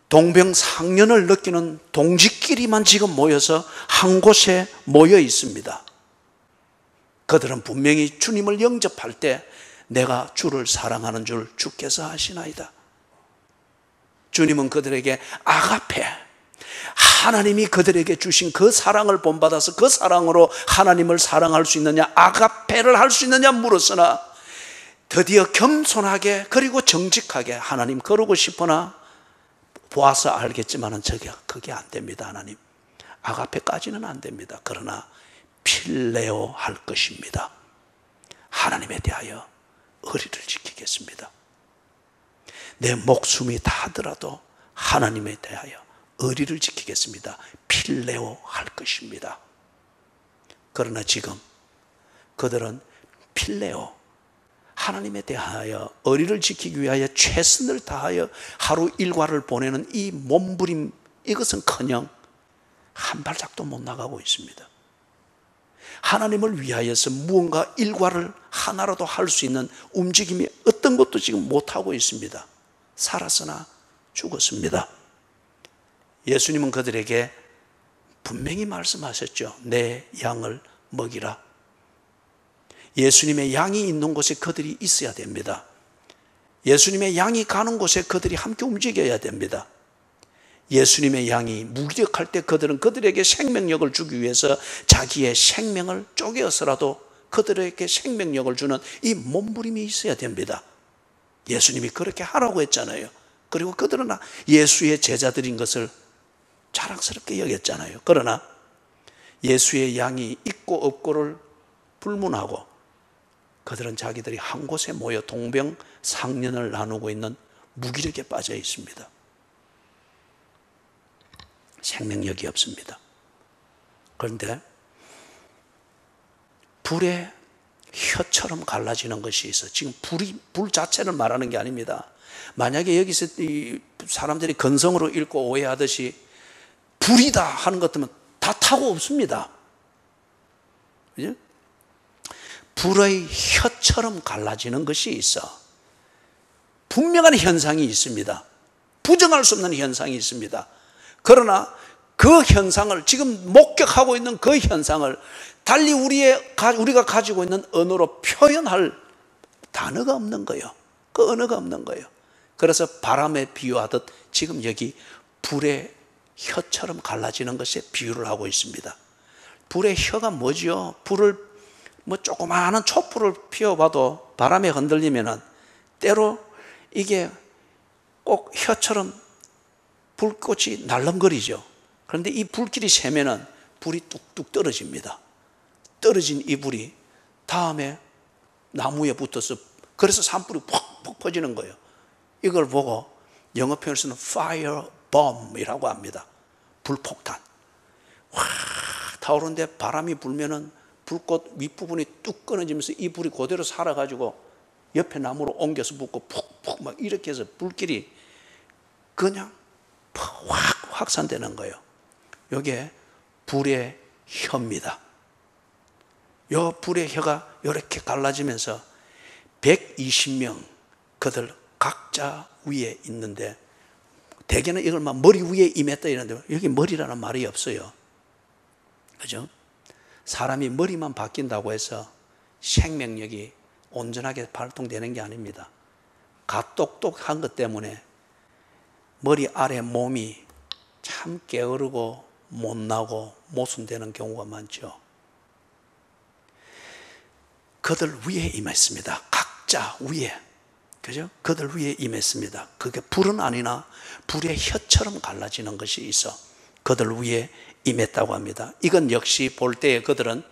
동병상련을 느끼는 동지끼리만 지금 모여서 한 곳에 모여 있습니다. 그들은 분명히 주님을 영접할 때 내가 주를 사랑하는 줄 주께서 아시나이다. 주님은 그들에게 아가페, 하나님이 그들에게 주신 그 사랑을 본받아서 그 사랑으로 하나님을 사랑할 수 있느냐, 아가페를 할 수 있느냐 물었으나 드디어 겸손하게 그리고 정직하게 하나님 그러고 싶으나 보아서 알겠지만은 그게 안 됩니다. 하나님 아가페까지는 안 됩니다. 그러나 필레오 할 것입니다. 하나님에 대하여 의리를 지키겠습니다. 내 목숨이 다하더라도 하나님에 대하여 의리를 지키겠습니다. 필레오 할 것입니다. 그러나 지금 그들은 필레오, 하나님에 대하여 의리를 지키기 위하여 최선을 다하여 하루 일과를 보내는 이 몸부림, 이것은커녕 한 발짝도 못 나가고 있습니다. 하나님을 위하여서 무언가 일과를 하나라도 할 수 있는 움직임이 어떤 것도 지금 못하고 있습니다. 살았으나 죽었습니다. 예수님은 그들에게 분명히 말씀하셨죠. 내 양을 먹이라. 예수님의 양이 있는 곳에 그들이 있어야 됩니다. 예수님의 양이 가는 곳에 그들이 함께 움직여야 됩니다. 예수님의 양이 무기력할 때 그들은 그들에게 생명력을 주기 위해서 자기의 생명을 쪼개어서라도 그들에게 생명력을 주는 이 몸부림이 있어야 됩니다. 예수님이 그렇게 하라고 했잖아요. 그리고 그들은 예수의 제자들인 것을 자랑스럽게 여겼잖아요. 그러나 예수의 양이 있고 없고를 불문하고 그들은 자기들이 한 곳에 모여 동병상련을 나누고 있는 무기력에 빠져 있습니다. 생명력이 없습니다. 그런데 불의 혀처럼 갈라지는 것이 있어. 지금 불 자체를 말하는 게 아닙니다. 만약에 여기서 이 사람들이 건성으로 읽고 오해하듯이 불이다 하는 것 같으면 다 타고 없습니다. 그죠? 불의 혀처럼 갈라지는 것이 있어. 분명한 현상이 있습니다. 부정할 수 없는 현상이 있습니다. 그러나 그 현상을, 지금 목격하고 있는 그 현상을 달리 우리가 가지고 있는 언어로 표현할 단어가 없는 거예요. 그 언어가 없는 거예요. 그래서 바람에 비유하듯 지금 여기 불의 혀처럼 갈라지는 것에 비유를 하고 있습니다. 불의 혀가 뭐죠? 불을 조그마한 촛불을 피워봐도 바람에 흔들리면은 때로 이게 꼭 혀처럼 불꽃이 날름거리죠. 그런데 이 불길이 세면은 불이 뚝뚝 떨어집니다. 떨어진 이 불이 다음에 나무에 붙어서, 그래서 산불이 푹푹 퍼지는 거예요. 이걸 보고 영어 표현에서는 firebomb이라고 합니다. 불폭탄. 확 타오르는데 바람이 불면은 불꽃 윗부분이 뚝 끊어지면서 이 불이 그대로 살아가지고 옆에 나무로 옮겨서 붙고 푹푹 막 이렇게 해서 불길이 그냥 확 확산되는 거예요. 이게 불의 혀입니다. 이 불의 혀가 이렇게 갈라지면서 120명 그들 각자 위에 있는데, 대개는 이걸 막 머리 위에 임했다 이러는데 여기 머리라는 말이 없어요. 그죠? 사람이 머리만 바뀐다고 해서 생명력이 온전하게 발동되는 게 아닙니다. 가똑똑한 것 때문에 머리 아래 몸이 참 게으르고 못나고 모순되는 경우가 많죠. 그들 위에 임했습니다. 각자 위에. 그죠? 그들 위에 임했습니다. 그게 불은 아니나 불의 혀처럼 갈라지는 것이 있어 그들 위에 임했다고 합니다. 이건 역시 볼 때에 그들은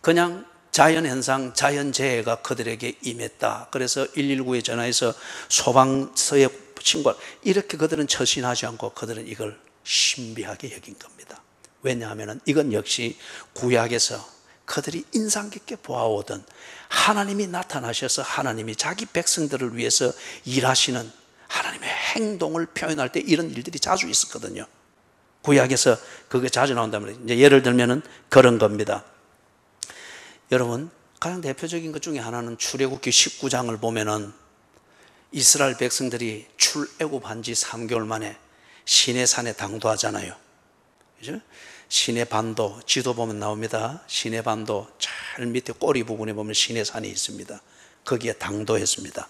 그냥 자연현상, 자연재해가 그들에게 임했다. 그래서 119에 전화해서 소방서에 신고할, 이렇게 그들은 처신하지 않고 그들은 이걸 신비하게 여긴 겁니다. 왜냐하면 이건 역시 구약에서 그들이 인상 깊게 보아오던 하나님이 나타나셔서 하나님이 자기 백성들을 위해서 일하시는 하나님의 행동을 표현할 때 이런 일들이 자주 있었거든요. 구약에서 그게 자주 나온다면, 이제 예를 들면은 그런 겁니다. 여러분, 가장 대표적인 것 중에 하나는 출애굽기 19장을 보면은 이스라엘 백성들이 출애굽한 지 3개월 만에 시내산에 당도하잖아요. 그죠? 시내반도, 지도 보면 나옵니다. 시내반도 잘 밑에 꼬리 부분에 보면 시내산이 있습니다. 거기에 당도했습니다.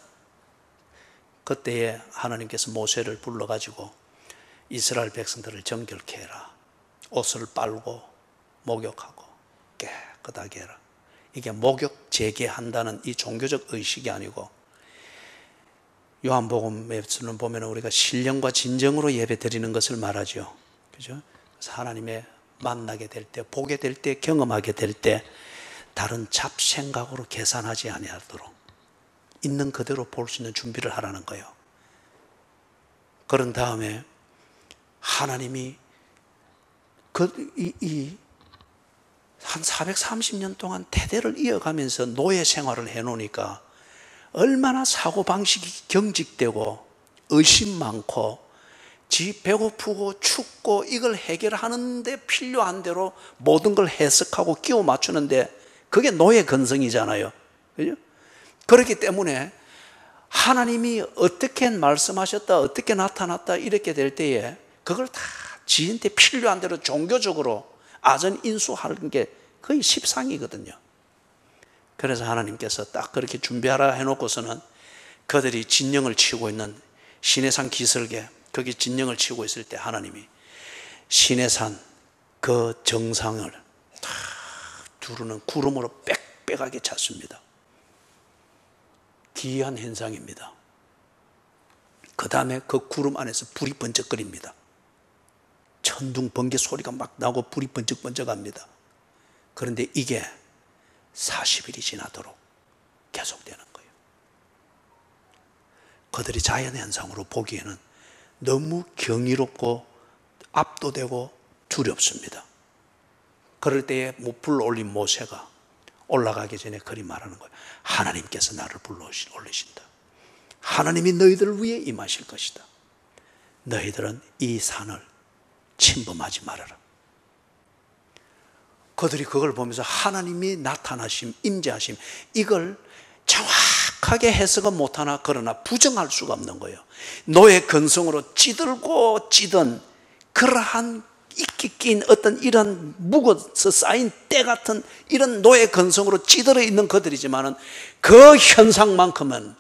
그때에 하나님께서 모세를 불러가지고 이스라엘 백성들을 정결케 해라. 옷을 빨고 목욕하고 깨끗하게 해라. 이게 목욕 재개한다는 이 종교적 의식이 아니고, 요한복음에서는 보면 우리가 신령과 진정으로 예배 드리는 것을 말하죠. 그죠? 하나님의 만나게 될 때, 보게 될 때, 경험하게 될 때 다른 잡생각으로 계산하지 아니하도록 있는 그대로 볼 수 있는 준비를 하라는 거예요. 그런 다음에 하나님이 한 430년 동안 대대를 이어가면서 노예 생활을 해놓으니까 얼마나 사고방식이 경직되고 의심 많고 지 배고프고 춥고 이걸 해결하는데 필요한 대로 모든 걸 해석하고 끼워 맞추는데 그게 노예 근성이잖아요. 그죠? 그렇기 때문에 하나님이 어떻게 말씀하셨다, 어떻게 나타났다 이렇게 될 때에 그걸 다 지한테 필요한 대로 종교적으로 아전 인수하는 게 거의 십상이거든요. 그래서 하나님께서 딱 그렇게 준비하라 해놓고서는 그들이 진영을 치고 있는 시내산 기슭에 거기 진영을 치고 있을 때 하나님이 시내산 그 정상을 다 두르는 구름으로 빽빽하게 찼습니다. 기이한 현상입니다. 그 다음에 그 구름 안에서 불이 번쩍거립니다. 천둥 번개 소리가 막 나고 불이 번쩍번쩍합니다. 그런데 이게 40일이 지나도록 계속되는 거예요. 그들이 자연현상으로 보기에는 너무 경이롭고 압도되고 두렵습니다. 그럴 때에 불러 올린 모세가 올라가기 전에 그리 말하는 거예요. 하나님께서 나를 불러 올리신다. 하나님이 너희들을 위해 임하실 것이다. 너희들은 이 산을 침범하지 말아라. 그들이 그걸 보면서 하나님이 나타나심, 임재하심, 이걸 정확하게 해석은 못하나 그러나 부정할 수가 없는 거예요. 노예 근성으로 찌들고 찌든 그러한 이끼 낀 어떤 이런 묵어서 쌓인 때 같은 이런 노예 근성으로 찌들어 있는 그들이지만은 그 현상만큼은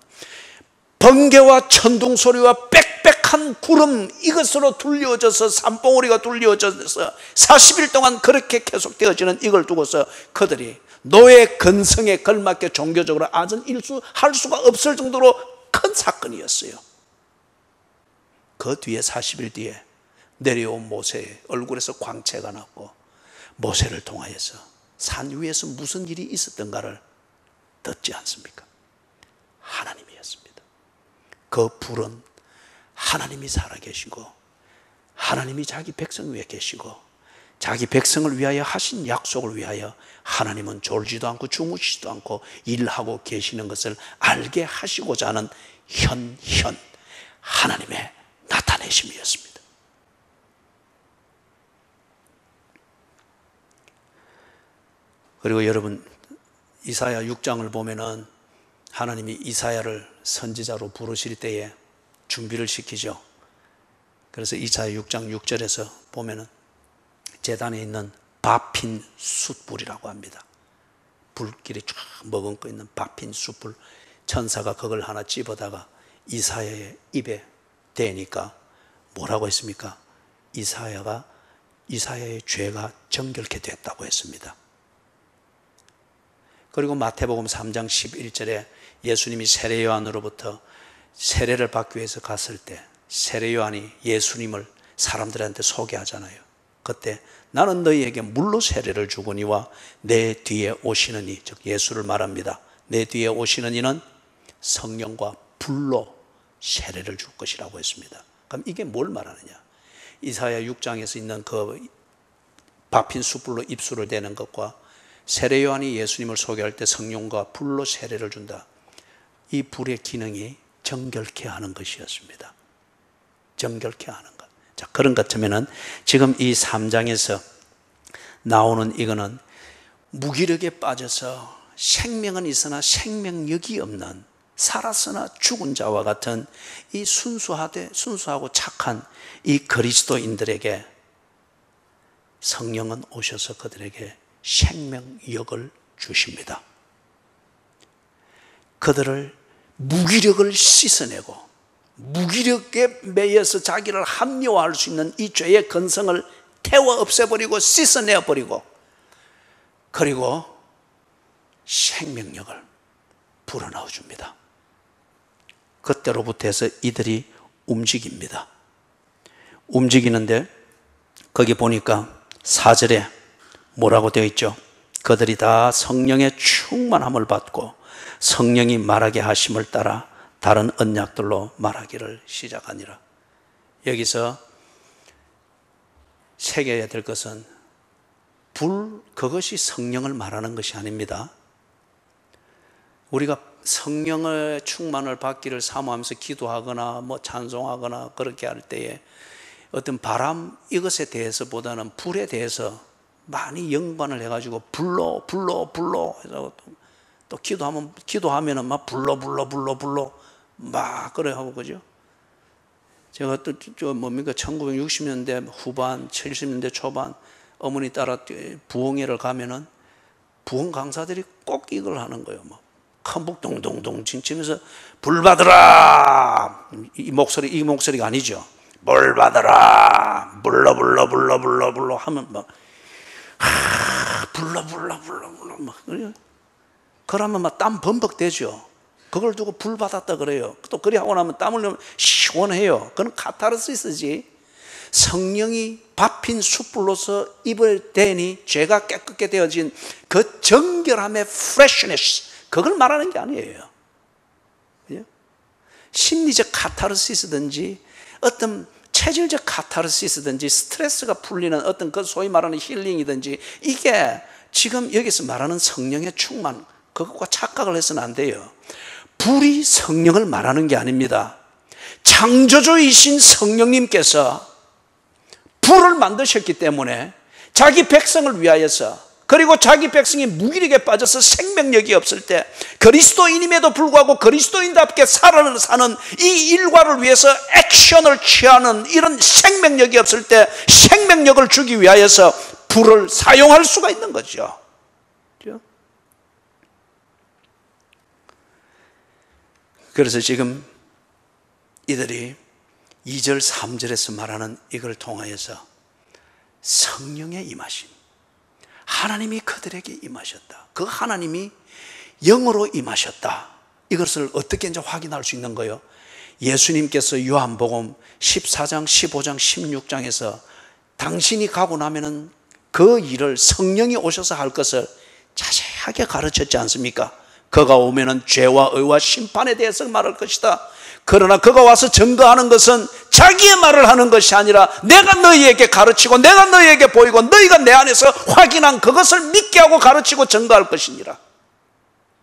번개와 천둥 소리와 빽빽한 구름 이것으로 둘려져서 산봉우리가 둘려져서 40일 동안 그렇게 계속되어지는 이걸 두고서 그들이 노예 근성에 걸맞게 종교적으로 아전 일수할 수가 없을 정도로 큰 사건이었어요. 그 뒤에 40일 뒤에 내려온 모세의 얼굴에서 광채가 났고 모세를 통하여서 산 위에서 무슨 일이 있었던가를 듣지 않습니까? 하나님이었습니다. 그 불은 하나님이 살아계시고 하나님이 자기 백성 위에 계시고 자기 백성을 위하여 하신 약속을 위하여 하나님은 졸지도 않고 주무시지도 않고 일하고 계시는 것을 알게 하시고자 하는 하나님의 나타내심이었습니다. 그리고 여러분 이사야 6장을 보면은 하나님이 이사야를 선지자로 부르실 때에 준비를 시키죠. 그래서 이사야 6장 6절에서 보면은 제단에 있는 바핀 숯불이라고 합니다. 불길이 쫙 머금고 있는 바핀 숯불, 천사가 그걸 하나 집어다가 이사야의 입에 대니까 뭐라고 했습니까? 이사야의 죄가 정결케 됐다고 했습니다. 그리고 마태복음 3장 11절에 예수님이 세례 요한으로부터 세례를 받기 위해서 갔을 때 세례 요한이 예수님을 사람들한테 소개하잖아요. 그때 나는 너희에게 물로 세례를 주거니와 내 뒤에 오시는 이, 즉 예수를 말합니다. 내 뒤에 오시는 이는 성령과 불로 세례를 줄 것이라고 했습니다. 그럼 이게 뭘 말하느냐? 이사야 6장에서 있는 그 바핀 숯불로 입술을 대는 것과 세례 요한이 예수님을 소개할 때 성령과 불로 세례를 준다. 이 불의 기능이 정결케 하는 것이었습니다. 정결케 하는 것. 자, 그런 것쯤에는 지금 이 3장에서 나오는 이거는 무기력에 빠져서 생명은 있으나 생명력이 없는 살았으나 죽은 자와 같은 이 순수하고 착한 이 그리스도인들에게 성령은 오셔서 그들에게 생명력을 주십니다. 그들을 무기력을 씻어내고 무기력에 매여서 자기를 합리화할 수 있는 이 죄의 근성을 태워 없애버리고 씻어내어버리고 그리고 생명력을 불어넣어 줍니다. 그때로부터 해서 이들이 움직입니다. 움직이는데 거기 보니까 4절에 뭐라고 되어 있죠? 그들이 다 성령의 충만함을 받고 성령이 말하게 하심을 따라 다른 언약들로 말하기를 시작하니라. 여기서 새겨야 될 것은 그것이 성령을 말하는 것이 아닙니다. 우리가 성령의 충만을 받기를 사모하면서 기도하거나 찬송하거나 그렇게 할 때에 어떤 바람 이것에 대해서보다는 불에 대해서 많이 연관을 해가지고 불러 해서 또 기도하면은 막 불러 막 그래 하고 그죠? 제가 또 1960년대 후반 70년대 초반 어머니 따라 부흥회를 가면은 부흥 강사들이 꼭 이걸 하는 거예요. 컴북 동동동 치면서 불 받으라, 이 목소리가 아니죠. 불 받으라, 불러 하면 막 불러 막 그러면 막 땀 범벅 되죠. 그걸 두고 불 받았다 그래요. 또 그리 하고 나면 땀 흘리면 시원해요. 그건 카타르시스지. 성령이 밟힌 숯불로서 입을 대니 죄가 깨끗게 되어진 그 정결함의 freshness, 그걸 말하는 게 아니에요. 심리적 카타르시스든지 어떤 체질적 카타르시스든지 스트레스가 풀리는 어떤 그 소위 말하는 힐링이든지, 이게 지금 여기서 말하는 성령의 충만, 그것과 착각을 해서는 안 돼요. 불이 성령을 말하는 게 아닙니다. 창조주이신 성령님께서 불을 만드셨기 때문에 자기 백성을 위하여서, 그리고 자기 백성이 무기력에 빠져서 생명력이 없을 때 그리스도인임에도 불구하고 그리스도인답게 사는 이 일과를 위해서 액션을 취하는 이런 생명력이 없을 때 생명력을 주기 위하여서 불을 사용할 수가 있는 거죠. 그래서 지금 이들이 2절 3절에서 말하는 이걸 통하여서 성령의 임하심, 하나님이 그들에게 임하셨다, 그 하나님이 영으로 임하셨다, 이것을 어떻게 이제 확인할 수 있는 거예요? 예수님께서 요한복음 14장 15장 16장에서 당신이 가고 나면은 그 일을, 성령이 오셔서 할 것을 자세하게 가르쳤지 않습니까? 그가 오면은 죄와 의와 심판에 대해서 말할 것이다. 그러나 그가 와서 증거하는 것은 자기의 말을 하는 것이 아니라 내가 너희에게 가르치고 내가 너희에게 보이고 너희가 내 안에서 확인한 그것을 믿게 하고 가르치고 증거할 것이니라.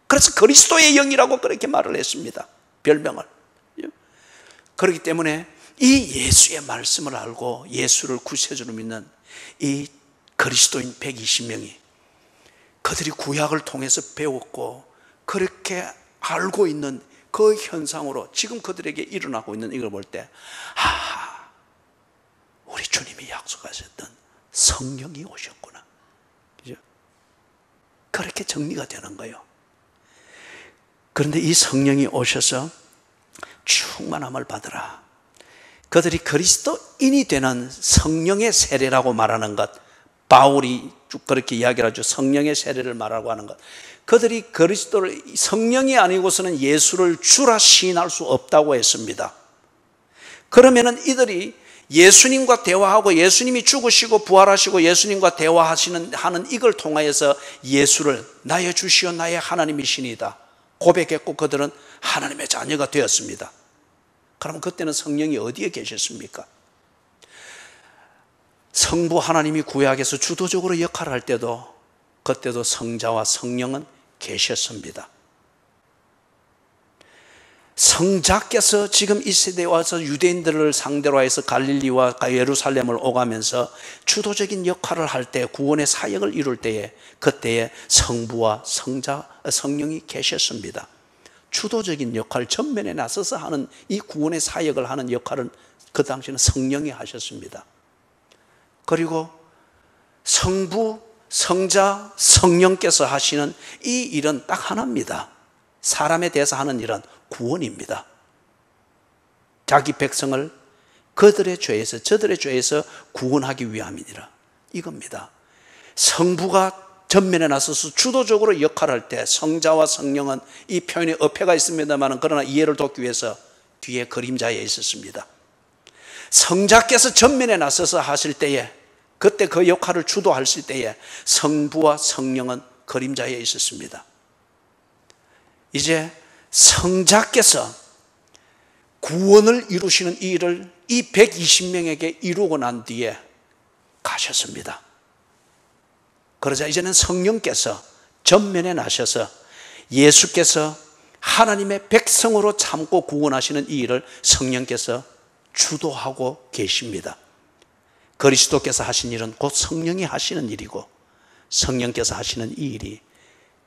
그래서 그리스도의 영이라고 그렇게 말을 했습니다. 별명을. 그렇기 때문에 이 예수의 말씀을 알고 예수를 구세주로 믿는 이 그리스도인 120명이 그들이 구약을 통해서 배웠고 그렇게 알고 있는 그 현상으로 지금 그들에게 일어나고 있는 이걸 볼 때, 우리 주님이 약속하셨던 성령이 오셨구나. 그죠? 그렇게 정리가 되는 거예요. 그런데 이 성령이 오셔서 충만함을 받으라. 그들이 그리스도인이 되는 성령의 세례라고 말하는 것, 바울이 쭉 그렇게 이야기를 하죠. 성령의 세례를 말하고 하는 것. 그들이 그리스도를, 성령이 아니고서는 예수를 주라 시인할 수 없다고 했습니다. 그러면은 이들이 예수님과 대화하고 예수님이 죽으시고 부활하시고 예수님과 하는 이걸 통하여서 예수를 나의 주시오 나의 하나님이시니다 고백했고 그들은 하나님의 자녀가 되었습니다. 그럼 그때는 성령이 어디에 계셨습니까? 성부 하나님이 구약에서 주도적으로 역할을 할 때도 그때도 성자와 성령은 계셨습니다. 성자께서 지금 이 시대에 와서 유대인들을 상대로 해서 갈릴리와 예루살렘을 오가면서 주도적인 역할을 할 때, 구원의 사역을 이룰 때에 그때에 성부와 성령이 계셨습니다. 주도적인 역할, 전면에 나서서 하는 이 구원의 사역을 하는 역할은 그 당시에는 성령이 하셨습니다. 그리고 성부, 성자, 성령께서 하시는 이 일은 딱 하나입니다. 사람에 대해서 하는 일은 구원입니다. 자기 백성을 그들의 죄에서, 저들의 죄에서 구원하기 위함이니라. 이겁니다. 성부가 전면에 나서서 주도적으로 역할할 때 성자와 성령은, 이 표현에 어폐가 있습니다만 그러나 이해를 돕기 위해서 뒤에 그림자에 있었습니다. 성자께서 전면에 나서서 하실 때에 그때 그 역할을 주도하실 때에 성부와 성령은 그림자에 있었습니다. 이제 성자께서 구원을 이루시는 이 일을 이 120명에게 이루고 난 뒤에 가셨습니다. 그러자 이제는 성령께서 전면에 나셔서 예수께서 하나님의 백성으로 참고 구원하시는 이 일을 성령께서 주도하고 계십니다. 그리스도께서 하신 일은 곧 성령이 하시는 일이고, 성령께서 하시는 이 일이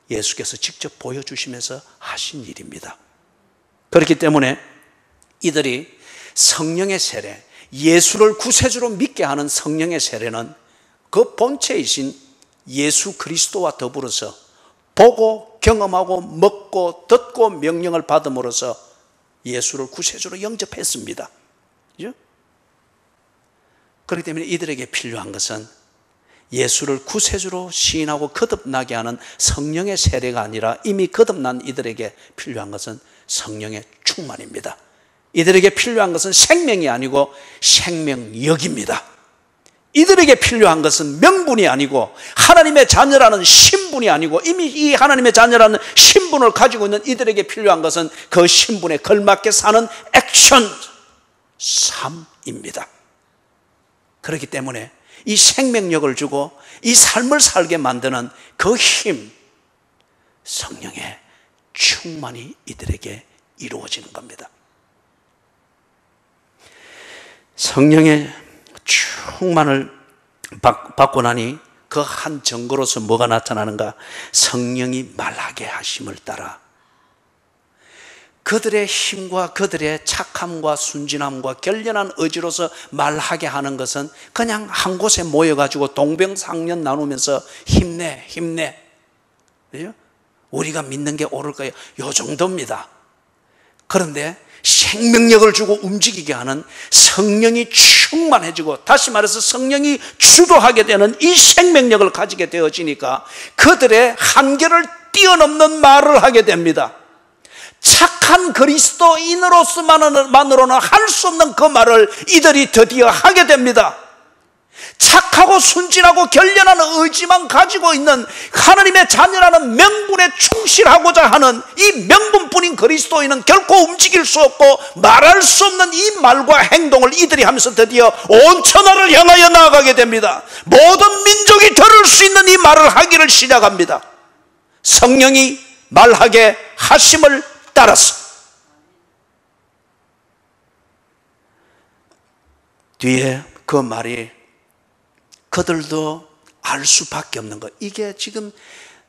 예수께서 직접 보여주시면서 하신 일입니다. 그렇기 때문에 이들이 성령의 세례, 예수를 구세주로 믿게 하는 성령의 세례는 그 본체이신 예수 그리스도와 더불어서 보고 경험하고 먹고 듣고 명령을 받음으로써 예수를 구세주로 영접했습니다. 그렇죠? 그렇기 때문에 이들에게 필요한 것은 예수를 구세주로 시인하고 거듭나게 하는 성령의 세례가 아니라 이미 거듭난 이들에게 필요한 것은 성령의 충만입니다. 이들에게 필요한 것은 생명이 아니고 생명력입니다. 이들에게 필요한 것은 명분이 아니고 하나님의 자녀라는 신분이 아니고 이미 이 하나님의 자녀라는 신분을 가지고 있는 이들에게 필요한 것은 그 신분에 걸맞게 사는 액션, 삶입니다. 그렇기 때문에 이 생명력을 주고 이 삶을 살게 만드는 그 힘, 성령의 충만이 이들에게 이루어지는 겁니다. 성령의 충만을 받고 나니 그 한 증거로서 뭐가 나타나는가? 성령이 말하게 하심을 따라 그들의 힘과 그들의 착함과 순진함과 결연한 의지로서 말하게 하는 것은 그냥 한 곳에 모여가지고 동병상련 나누면서 힘내 힘내, 그죠? 우리가 믿는 게 옳을 거예요, 요 정도입니다. 그런데 생명력을 주고 움직이게 하는 성령이 충만해지고, 다시 말해서 성령이 주도하게 되는 이 생명력을 가지게 되어지니까 그들의 한계를 뛰어넘는 말을 하게 됩니다. 착한 그리스도인으로서만으로는 할 수 없는 그 말을 이들이 드디어 하게 됩니다. 착하고 순진하고 결연한 의지만 가지고 있는 하나님의 자녀라는 명분에 충실하고자 하는 이 명분뿐인 그리스도인은 결코 움직일 수 없고 말할 수 없는 이 말과 행동을 이들이 하면서 드디어 온 천하를 향하여 나아가게 됩니다. 모든 민족이 들을 수 있는 이 말을 하기를 시작합니다. 성령이 말하게 하심을 따라서. 뒤에 그 말이 그들도 알 수밖에 없는 것. 이게 지금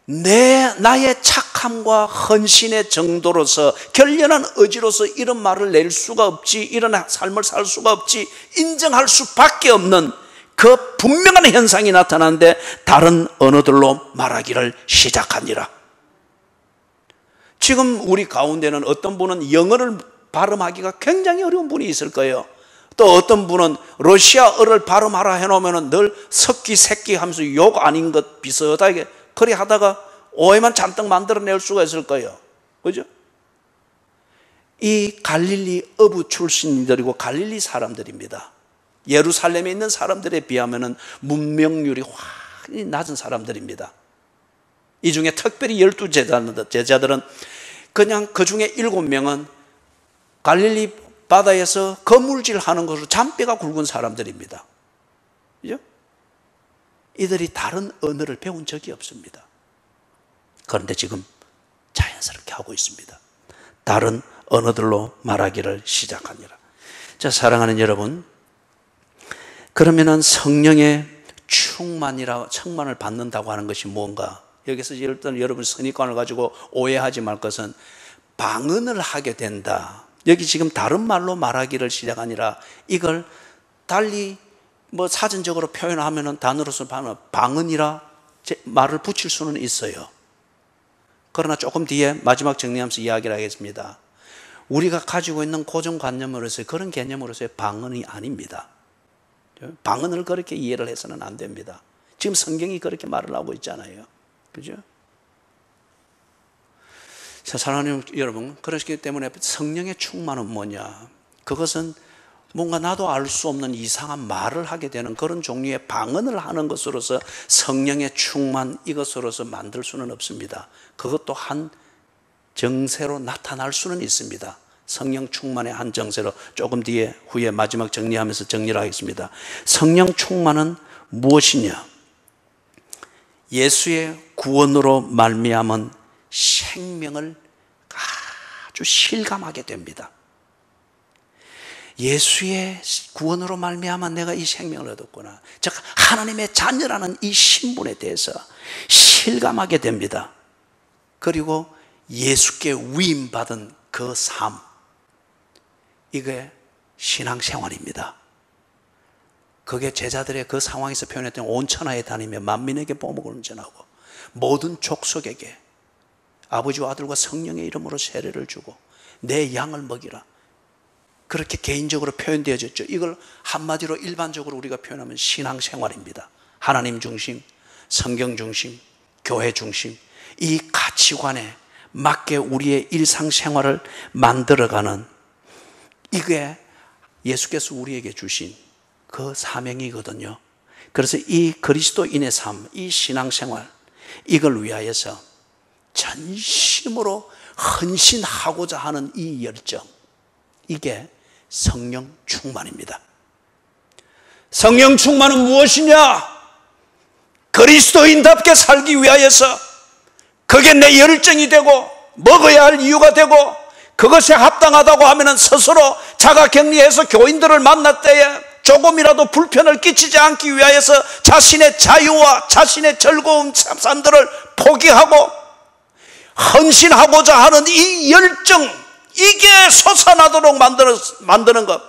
나의 착함과 헌신의 정도로서 결연한 의지로서 이런 말을 낼 수가 없지, 이런 삶을 살 수가 없지 인정할 수밖에 없는 그 분명한 현상이 나타나는데 다른 언어들로 말하기를 시작하니라. 지금 우리 가운데는 어떤 분은 영어를 발음하기가 굉장히 어려운 분이 있을 거예요. 또 어떤 분은 러시아어를 발음하라 해놓으면 늘 석기 새끼 하면서 욕 아닌 것 비슷하게 그리 하다가 오해만 잔뜩 만들어낼 수가 있을 거예요. 그죠? 이 갈릴리 어부 출신들이고 갈릴리 사람들입니다. 예루살렘에 있는 사람들에 비하면 문명률이 훨씬 낮은 사람들입니다. 이 중에 특별히 12 제자들은 그냥 그 중에 7명은 갈릴리 바다에서 거물질 하는 것으로 잔뼈가 굵은 사람들입니다. 그죠? 이들이 다른 언어를 배운 적이 없습니다. 그런데 지금 자연스럽게 하고 있습니다. 다른 언어들로 말하기를 시작하니라. 자, 사랑하는 여러분, 그러면은 성령의 충만을 받는다고 하는 것이 뭔가? 여기서 일단 여러분 선입관을 가지고 오해하지 말 것은 방언을 하게 된다. 여기 지금 다른 말로 말하기를 시작하니라. 이걸 달리 사전적으로 표현하면은 단어로서 방언이라 말을 붙일 수는 있어요. 그러나 조금 뒤에 마지막 정리하면서 이야기를 하겠습니다. 우리가 가지고 있는 고정관념으로서의 그런 개념으로서의 방언이 아닙니다. 방언을 그렇게 이해를 해서는 안 됩니다. 지금 성경이 그렇게 말을 하고 있잖아요. 그죠? 자, 사랑하는 여러분, 그렇기 때문에 성령의 충만은 뭐냐? 그것은 뭔가 나도 알 수 없는 이상한 말을 하게 되는 그런 종류의 방언을 하는 것으로서 성령의 충만 이것으로서 만들 수는 없습니다. 그것도 한 정세로 나타날 수는 있습니다. 성령 충만의 한 정세로 조금 뒤에 후에 마지막 정리하면서 정리를 하겠습니다. 성령 충만은 무엇이냐? 예수의 구원으로 말미암은 생명을 아주 실감하게 됩니다. 예수의 구원으로 말미암아 내가 이 생명을 얻었구나. 즉 하나님의 자녀라는 이 신분에 대해서 실감하게 됩니다. 그리고 예수께 위임받은 그 삶, 이게 신앙생활입니다. 그게 제자들의 그 상황에서 표현했던 온 천하에 다니며 만민에게 복음을 전하고 모든 족속에게 아버지와 아들과 성령의 이름으로 세례를 주고 내 양을 먹이라. 그렇게 개인적으로 표현되어졌죠. 이걸 한마디로 일반적으로 우리가 표현하면 신앙생활입니다. 하나님 중심, 성경 중심, 교회 중심, 이 가치관에 맞게 우리의 일상생활을 만들어가는, 이게 예수께서 우리에게 주신 그 사명이거든요. 그래서 이 그리스도인의 삶, 이 신앙생활, 이걸 위하여서 전심으로 헌신하고자 하는 이 열정, 이게 성령 충만입니다. 성령 충만은 무엇이냐? 그리스도인답게 살기 위하여서 그게 내 열정이 되고 먹어야 할 이유가 되고 그것에 합당하다고 하면 스스로 자가격리해서 교인들을 만날 때에 조금이라도 불편을 끼치지 않기 위하여서 자신의 자유와 자신의 즐거운 삶들을 포기하고 헌신하고자 하는 이 열정, 이게 솟아나도록 만드는 것.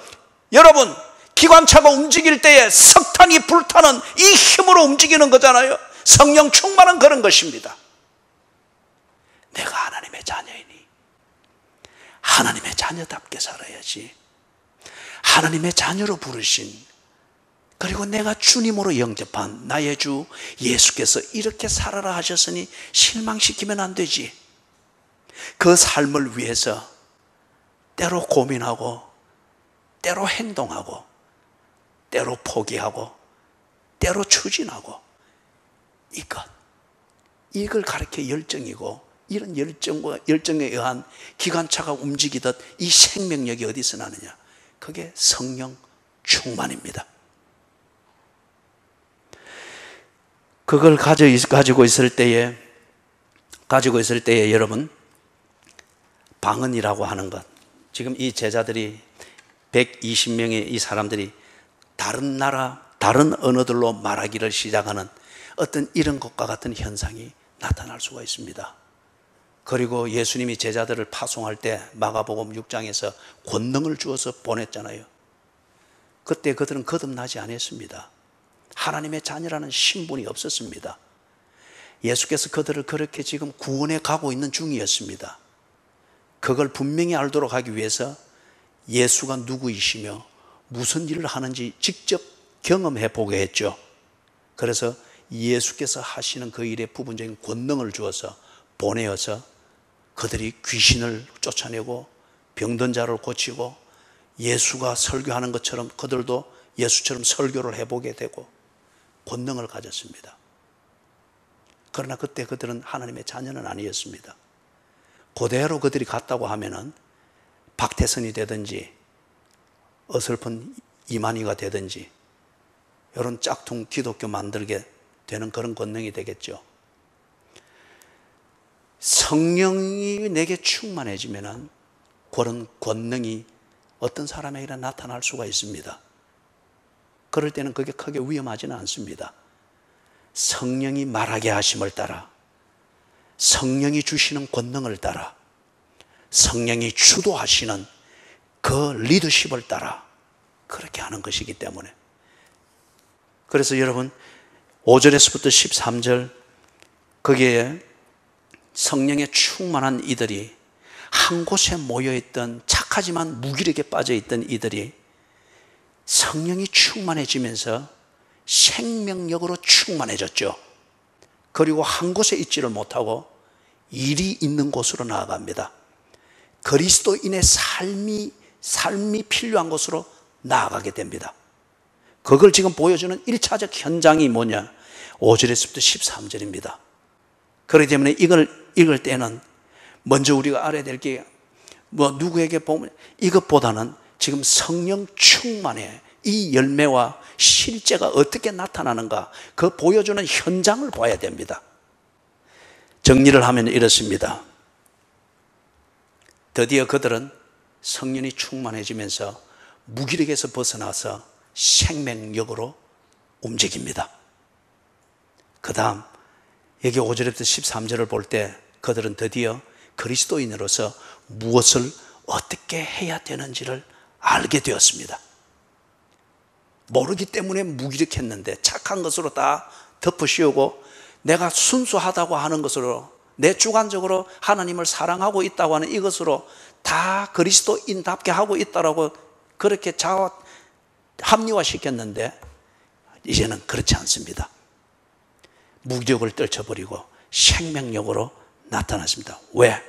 여러분, 기관차가 움직일 때에 석탄이 불타는 이 힘으로 움직이는 거잖아요. 성령 충만은 그런 것입니다. 내가 하나님의 자녀이니 하나님의 자녀답게 살아야지. 하나님의 자녀로 부르신, 그리고 내가 주님으로 영접한 나의 주 예수께서 이렇게 살아라 하셨으니 실망시키면 안 되지. 그 삶을 위해서 때로 고민하고 때로 행동하고 때로 포기하고 때로 추진하고, 이걸 가리켜 열정이고, 이런 열정에 의한 기관차가 움직이듯 이 생명력이 어디서 나느냐? 그게 성령 충만입니다. 그걸 가지고 있을 때에 여러분, 방언이라고 하는 것, 지금 이 제자들이 120명의 이 사람들이 다른 나라, 다른 언어들로 말하기를 시작하는 어떤 이런 것과 같은 현상이 나타날 수가 있습니다. 그리고 예수님이 제자들을 파송할 때 마가복음 6장에서 권능을 주어서 보냈잖아요. 그때 그들은 거듭나지 않았습니다. 하나님의 자녀라는 신분이 없었습니다. 예수께서 그들을 그렇게 지금 구원해 가고 있는 중이었습니다. 그걸 분명히 알도록 하기 위해서 예수가 누구이시며 무슨 일을 하는지 직접 경험해 보게 했죠. 그래서 예수께서 하시는 그 일에 부분적인 권능을 주어서 보내어서 그들이 귀신을 쫓아내고 병든 자를 고치고 예수가 설교하는 것처럼 그들도 예수처럼 설교를 해보게 되고 권능을 가졌습니다. 그러나 그때 그들은 하나님의 자녀는 아니었습니다. 그대로 그들이 갔다고 하면은 박태선이 되든지 어설픈 이만희가 되든지 이런 짝퉁 기독교 만들게 되는 그런 권능이 되겠죠. 성령이 내게 충만해지면은 그런 권능이 어떤 사람에게나 나타날 수가 있습니다. 그럴 때는 그게 크게 위험하지는 않습니다. 성령이 말하게 하심을 따라, 성령이 주시는 권능을 따라, 성령이 주도하시는 그 리더십을 따라 그렇게 하는 것이기 때문에. 그래서 여러분 5절에서부터 13절 거기에 성령에 충만한 이들이, 한 곳에 모여있던 착하지만 무기력에 빠져있던 이들이 성령이 충만해지면서 생명력으로 충만해졌죠. 그리고 한 곳에 있지를 못하고 일이 있는 곳으로 나아갑니다. 그리스도인의 삶이 필요한 곳으로 나아가게 됩니다. 그걸 지금 보여주는 1차적 현장이 뭐냐? 5절에서부터 13절입니다. 그렇기 때문에 이걸 읽을 때는 먼저 우리가 알아야 될 게 누구에게 보면 이것보다는 지금 성령 충만의 이 열매와 실제가 어떻게 나타나는가 그 보여주는 현장을 봐야 됩니다. 정리를 하면 이렇습니다. 드디어 그들은 성령이 충만해지면서 무기력에서 벗어나서 생명력으로 움직입니다. 그 다음 여기 5절부터 13절을 볼 때 그들은 드디어 그리스도인으로서 무엇을 어떻게 해야 되는지를 알게 되었습니다. 모르기 때문에 무기력했는데 착한 것으로 다 덮어씌우고 내가 순수하다고 하는 것으로 내 주관적으로 하나님을 사랑하고 있다고 하는 이것으로 다 그리스도인답게 하고 있다라고 그렇게 합리화시켰는데 이제는 그렇지 않습니다. 무기력을 떨쳐버리고 생명력으로 나타났습니다. 왜?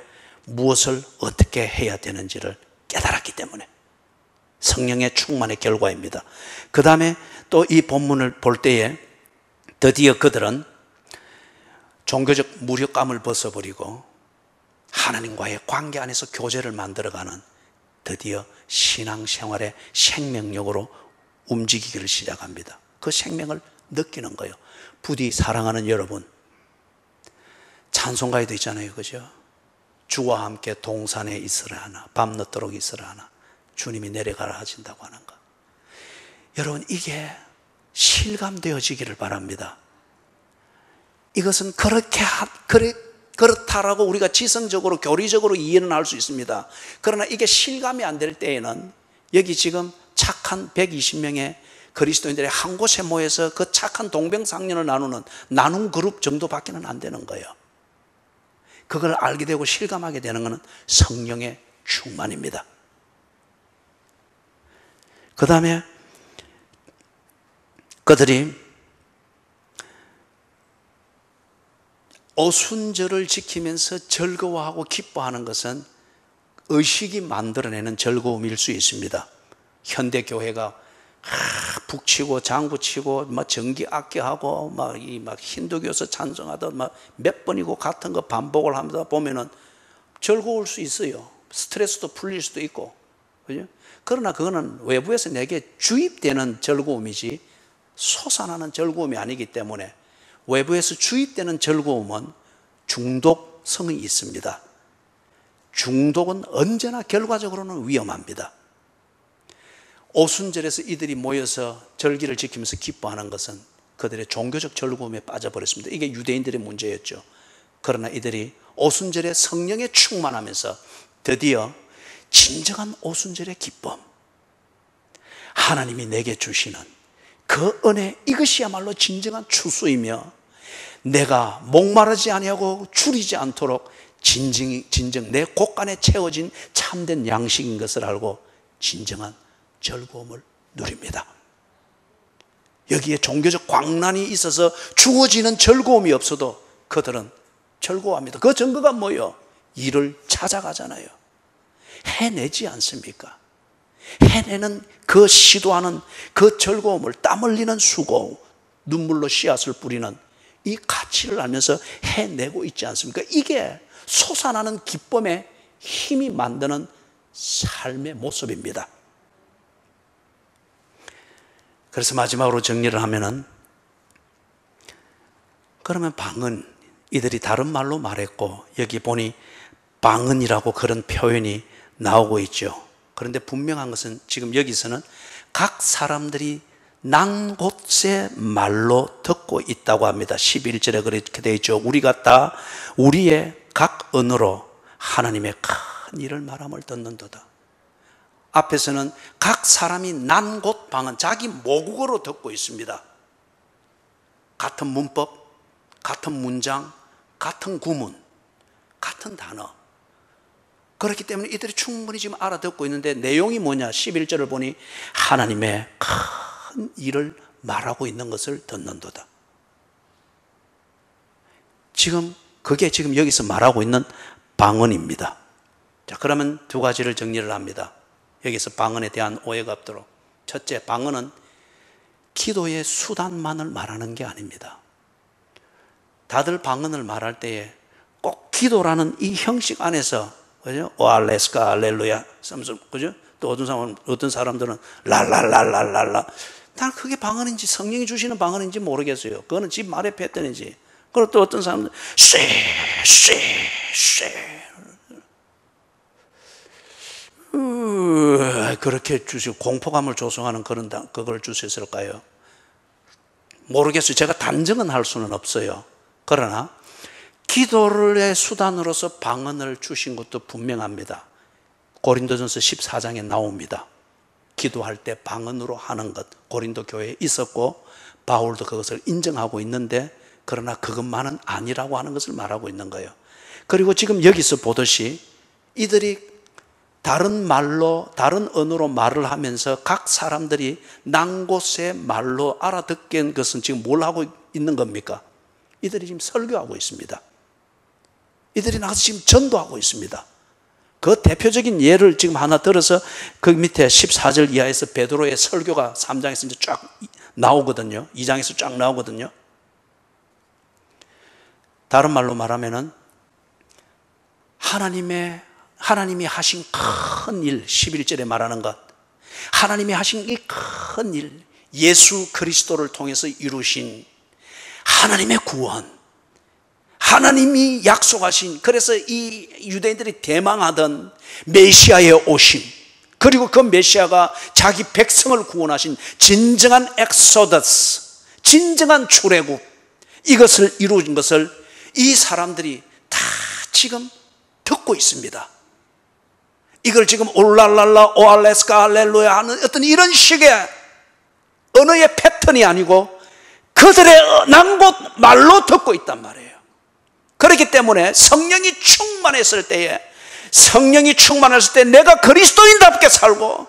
무엇을 어떻게 해야 되는지를 깨달았기 때문에. 성령의 충만의 결과입니다. 그 다음에 또 이 본문을 볼 때에 드디어 그들은 종교적 무력감을 벗어버리고 하나님과의 관계 안에서 교제를 만들어가는 드디어 신앙생활의 생명력으로 움직이기를 시작합니다. 그 생명을 느끼는 거예요. 부디 사랑하는 여러분, 찬송가에도 있잖아요, 그죠? 주와 함께 동산에 있으라 하나, 밤늦도록 있으라 하나, 주님이 내려가라 하신다고 하는 것. 여러분, 이게 실감되어지기를 바랍니다. 이것은 그렇다라고 우리가 지성적으로 교리적으로 이해는 할 수 있습니다. 그러나 이게 실감이 안 될 때에는 여기 지금 착한 120명의 그리스도인들이 한 곳에 모여서 그 착한 동병상련을 나누는 나눔 그룹 정도밖에는 안 되는 거예요. 그걸 알게 되고 실감하게 되는 것은 성령의 충만입니다. 그 다음에 그들이 오순절을 지키면서 즐거워하고 기뻐하는 것은 의식이 만들어내는 즐거움일 수 있습니다. 현대교회가 북치고 장구치고 막 전기악기하고 막 힌두교에서 찬송하다 몇 번이고 같은 거 반복을 하면서 보면은 즐거울 수 있어요. 스트레스도 풀릴 수도 있고, 그죠? 그러나 그거는 외부에서 내게 주입되는 즐거움이지 솟아나는 즐거움이 아니기 때문에 외부에서 주입되는 즐거움은 중독성이 있습니다. 중독은 언제나 결과적으로는 위험합니다. 오순절에서 이들이 모여서 절기를 지키면서 기뻐하는 것은 그들의 종교적 즐거움에 빠져버렸습니다. 이게 유대인들의 문제였죠. 그러나 이들이 오순절에 성령에 충만하면서 드디어 진정한 오순절의 기쁨, 하나님이 내게 주시는 그 은혜, 이것이야말로 진정한 추수이며 내가 목마르지 아니하고 줄이지 않도록 진정 내 곳간에 채워진 참된 양식인 것을 알고 진정한 즐거움을 누립니다. 여기에 종교적 광란이 있어서 주어지는 즐거움이 없어도 그들은 즐거워합니다. 그 증거가 뭐예요? 일을 찾아가잖아요. 해내지 않습니까? 해내는 그 시도하는 그 즐거움을, 땀 흘리는 수고, 눈물로 씨앗을 뿌리는 이 가치를 알면서 해내고 있지 않습니까? 이게 솟아나는 기쁨의 힘이 만드는 삶의 모습입니다. 그래서 마지막으로 정리를 하면은, 그러면 방언, 이들이 다른 말로 말했고 여기 보니 방언이라고 그런 표현이 나오고 있죠. 그런데 분명한 것은 지금 여기서는 각 사람들이 난 곳의 말로 듣고 있다고 합니다. 11절에 그렇게 되어 있죠. 우리가 다 우리의 각 언어로 하나님의 큰 일을 말함을 듣는도다. 앞에서는 각 사람이 난 곳 방언, 자기 모국어로 듣고 있습니다. 같은 문법, 같은 문장, 같은 구문, 같은 단어. 그렇기 때문에 이들이 충분히 지금 알아듣고 있는데 내용이 뭐냐? 11절을 보니 하나님의 큰 일을 말하고 있는 것을 듣는도다. 지금 그게 지금 여기서 말하고 있는 방언입니다. 자, 그러면 두 가지를 정리를 합니다. 여기서 방언에 대한 오해가 없도록. 첫째, 방언은 기도의 수단만을 말하는 게 아닙니다. 다들 방언을 말할 때에 꼭 기도라는 이 형식 안에서, 그죠? 오알레스카 알렐루야, 그죠? 또 어떤 사람들은 랄랄랄랄랄라. 난 그게 방언인지 성령이 주시는 방언인지 모르겠어요. 그거는 집 말의 패턴이지. 그리고 또 어떤 사람들은 그렇게 주시고 공포감을 조성하는 그걸 주셨을까요? 모르겠어요. 제가 단정은 할 수는 없어요. 그러나 기도의 수단으로서 방언을 주신 것도 분명합니다. 고린도전서 14장에 나옵니다. 기도할 때 방언으로 하는 것, 고린도 교회에 있었고 바울도 그것을 인정하고 있는데, 그러나 그것만은 아니라고 하는 것을 말하고 있는 거예요. 그리고 지금 여기서 보듯이 이들이 다른 말로, 다른 언어로 말을 하면서 각 사람들이 난 곳의 말로 알아듣게 한 것은 지금 뭘 하고 있는 겁니까? 이들이 지금 설교하고 있습니다. 이들이 나가서 지금 전도하고 있습니다. 그 대표적인 예를 지금 하나 들어서 그 밑에 14절 이하에서 베드로의 설교가 3장에서 이제 쫙 나오거든요. 2장에서 쫙 나오거든요. 다른 말로 말하면은 하나님이 하신 큰 일, 11절에 말하는 것, 하나님이 하신 이 큰 일, 예수 그리스도를 통해서 이루신 하나님의 구원, 하나님이 약속하신, 그래서 이 유대인들이 대망하던 메시아의 오심, 그리고 그 메시아가 자기 백성을 구원하신 진정한 엑소더스, 진정한 출애굽, 이것을 이루어진 것을 이 사람들이 다 지금 듣고 있습니다. 이걸 지금 올랄랄라 오알레스카 할렐루야 하는 어떤 이런 식의 언어의 패턴이 아니고 그들의 난곳 말로 듣고 있단 말이에요. 그렇기 때문에 성령이 충만했을 때에, 내가 그리스도인답게 살고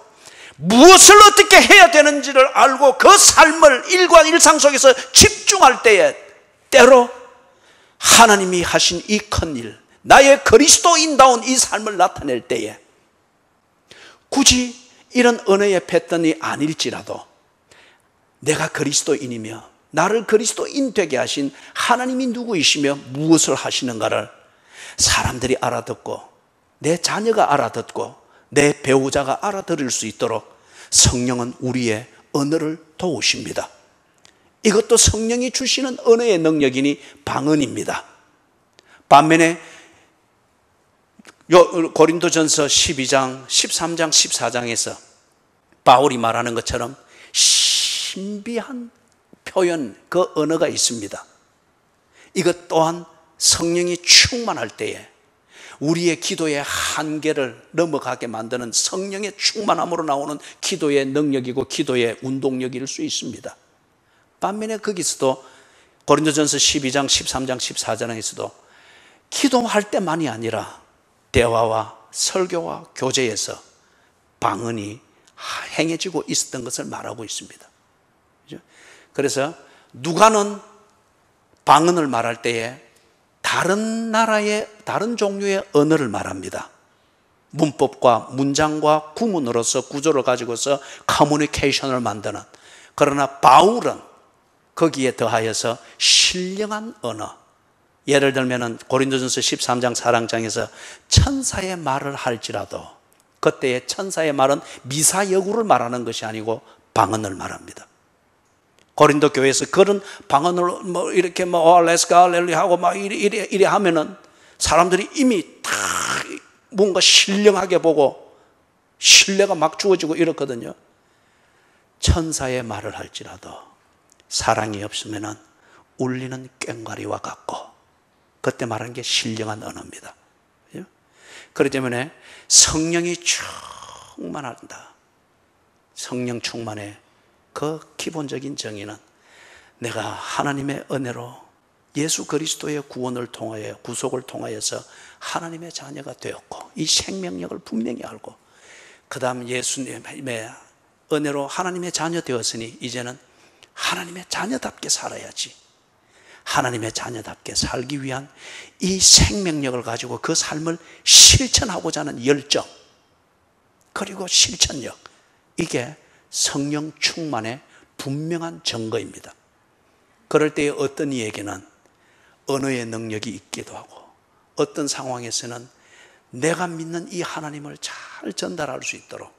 무엇을 어떻게 해야 되는지를 알고 그 삶을 일상 속에서 집중할 때에, 때로 하나님이 하신 이 큰 일, 나의 그리스도인다운 이 삶을 나타낼 때에 굳이 이런 언어의 패턴이 아닐지라도 내가 그리스도인이며 나를 그리스도인 되게 하신 하나님이 누구이시며 무엇을 하시는가를 사람들이 알아듣고, 내 자녀가 알아듣고, 내 배우자가 알아들을 수 있도록 성령은 우리의 언어를 도우십니다. 이것도 성령이 주시는 언어의 능력이니 방언입니다. 반면에 고린도전서 12장, 13장, 14장에서 바울이 말하는 것처럼 신비한 표현, 그 언어가 있습니다. 이것 또한 성령이 충만할 때에 우리의 기도의 한계를 넘어가게 만드는 성령의 충만함으로 나오는 기도의 능력이고 기도의 운동력일 수 있습니다. 반면에 거기서도 고린도전서 12장, 13장, 14장에서도 기도할 때만이 아니라 대화와 설교와 교제에서 방언이 행해지고 있었던 것을 말하고 있습니다. 그래서 누가는 방언을 말할 때에 다른 나라의 다른 종류의 언어를 말합니다. 문법과 문장과 구문으로서 구조를 가지고서 커뮤니케이션을 만드는. 그러나 바울은 거기에 더하여서 신령한 언어, 예를 들면 고린도전서 13장 4장에서 천사의 말을 할지라도, 그때의 천사의 말은 미사여구를 말하는 것이 아니고 방언을 말합니다. 고린도 교회에서 그런 방언을 이렇게 레스가 할렐루야 하고 이래 하면은 사람들이 이미 다 뭔가 신령하게 보고 신뢰가 막 주어지고 이렇거든요. 천사의 말을 할지라도 사랑이 없으면은 울리는 꽹과리와 같고, 그때 말하는 게 신령한 언어입니다. 그렇기 때문에 성령이 충만한다. 성령 충만의 그 기본적인 정의는 내가 하나님의 은혜로 예수 그리스도의 구원을 통하여, 구속을 통하여서 하나님의 자녀가 되었고, 이 생명력을 분명히 알고, 그 다음 예수님의 은혜로 하나님의 자녀 되었으니 이제는 하나님의 자녀답게 살아야지. 하나님의 자녀답게 살기 위한 이 생명력을 가지고 그 삶을 실천하고자 하는 열정, 그리고 실천력, 이게 성령 충만의 분명한 증거입니다. 그럴 때에 어떤 이에게는 언어의 능력이 있기도 하고, 어떤 상황에서는 내가 믿는 이 하나님을 잘 전달할 수 있도록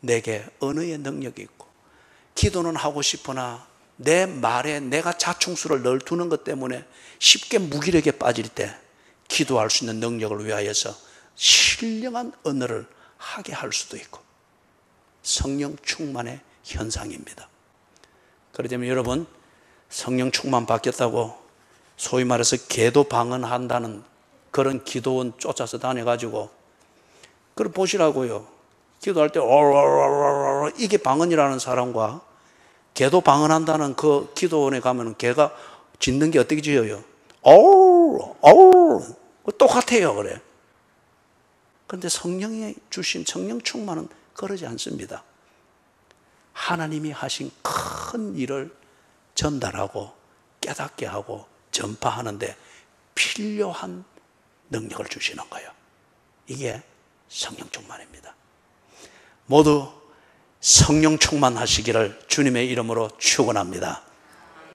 내게 언어의 능력이 있고, 기도는 하고 싶으나 내 말에 내가 자충수를 늘 두는 것 때문에 쉽게 무기력에 빠질 때 기도할 수 있는 능력을 위하여서 신령한 언어를 하게 할 수도 있고, 성령 충만의 현상입니다. 그렇다면 여러분, 성령 충만 받겠다고 소위 말해서 계도 방언한다는 그런 기도원 쫓아서 다녀가지고, 그걸 보시라고요. 기도할 때 이게 방언이라는 사람과 개도 방언한다는 그 기도원에 가면 개가 짖는 게 어떻게 짖어요? 똑같아요. 그래. 그런데 성령이 주신 성령 충만은 그러지 않습니다. 하나님이 하신 큰 일을 전달하고 깨닫게 하고 전파하는데 필요한 능력을 주시는 거예요. 이게 성령 충만입니다. 모두 성령 충만하시기를 주님의 이름으로 축원합니다.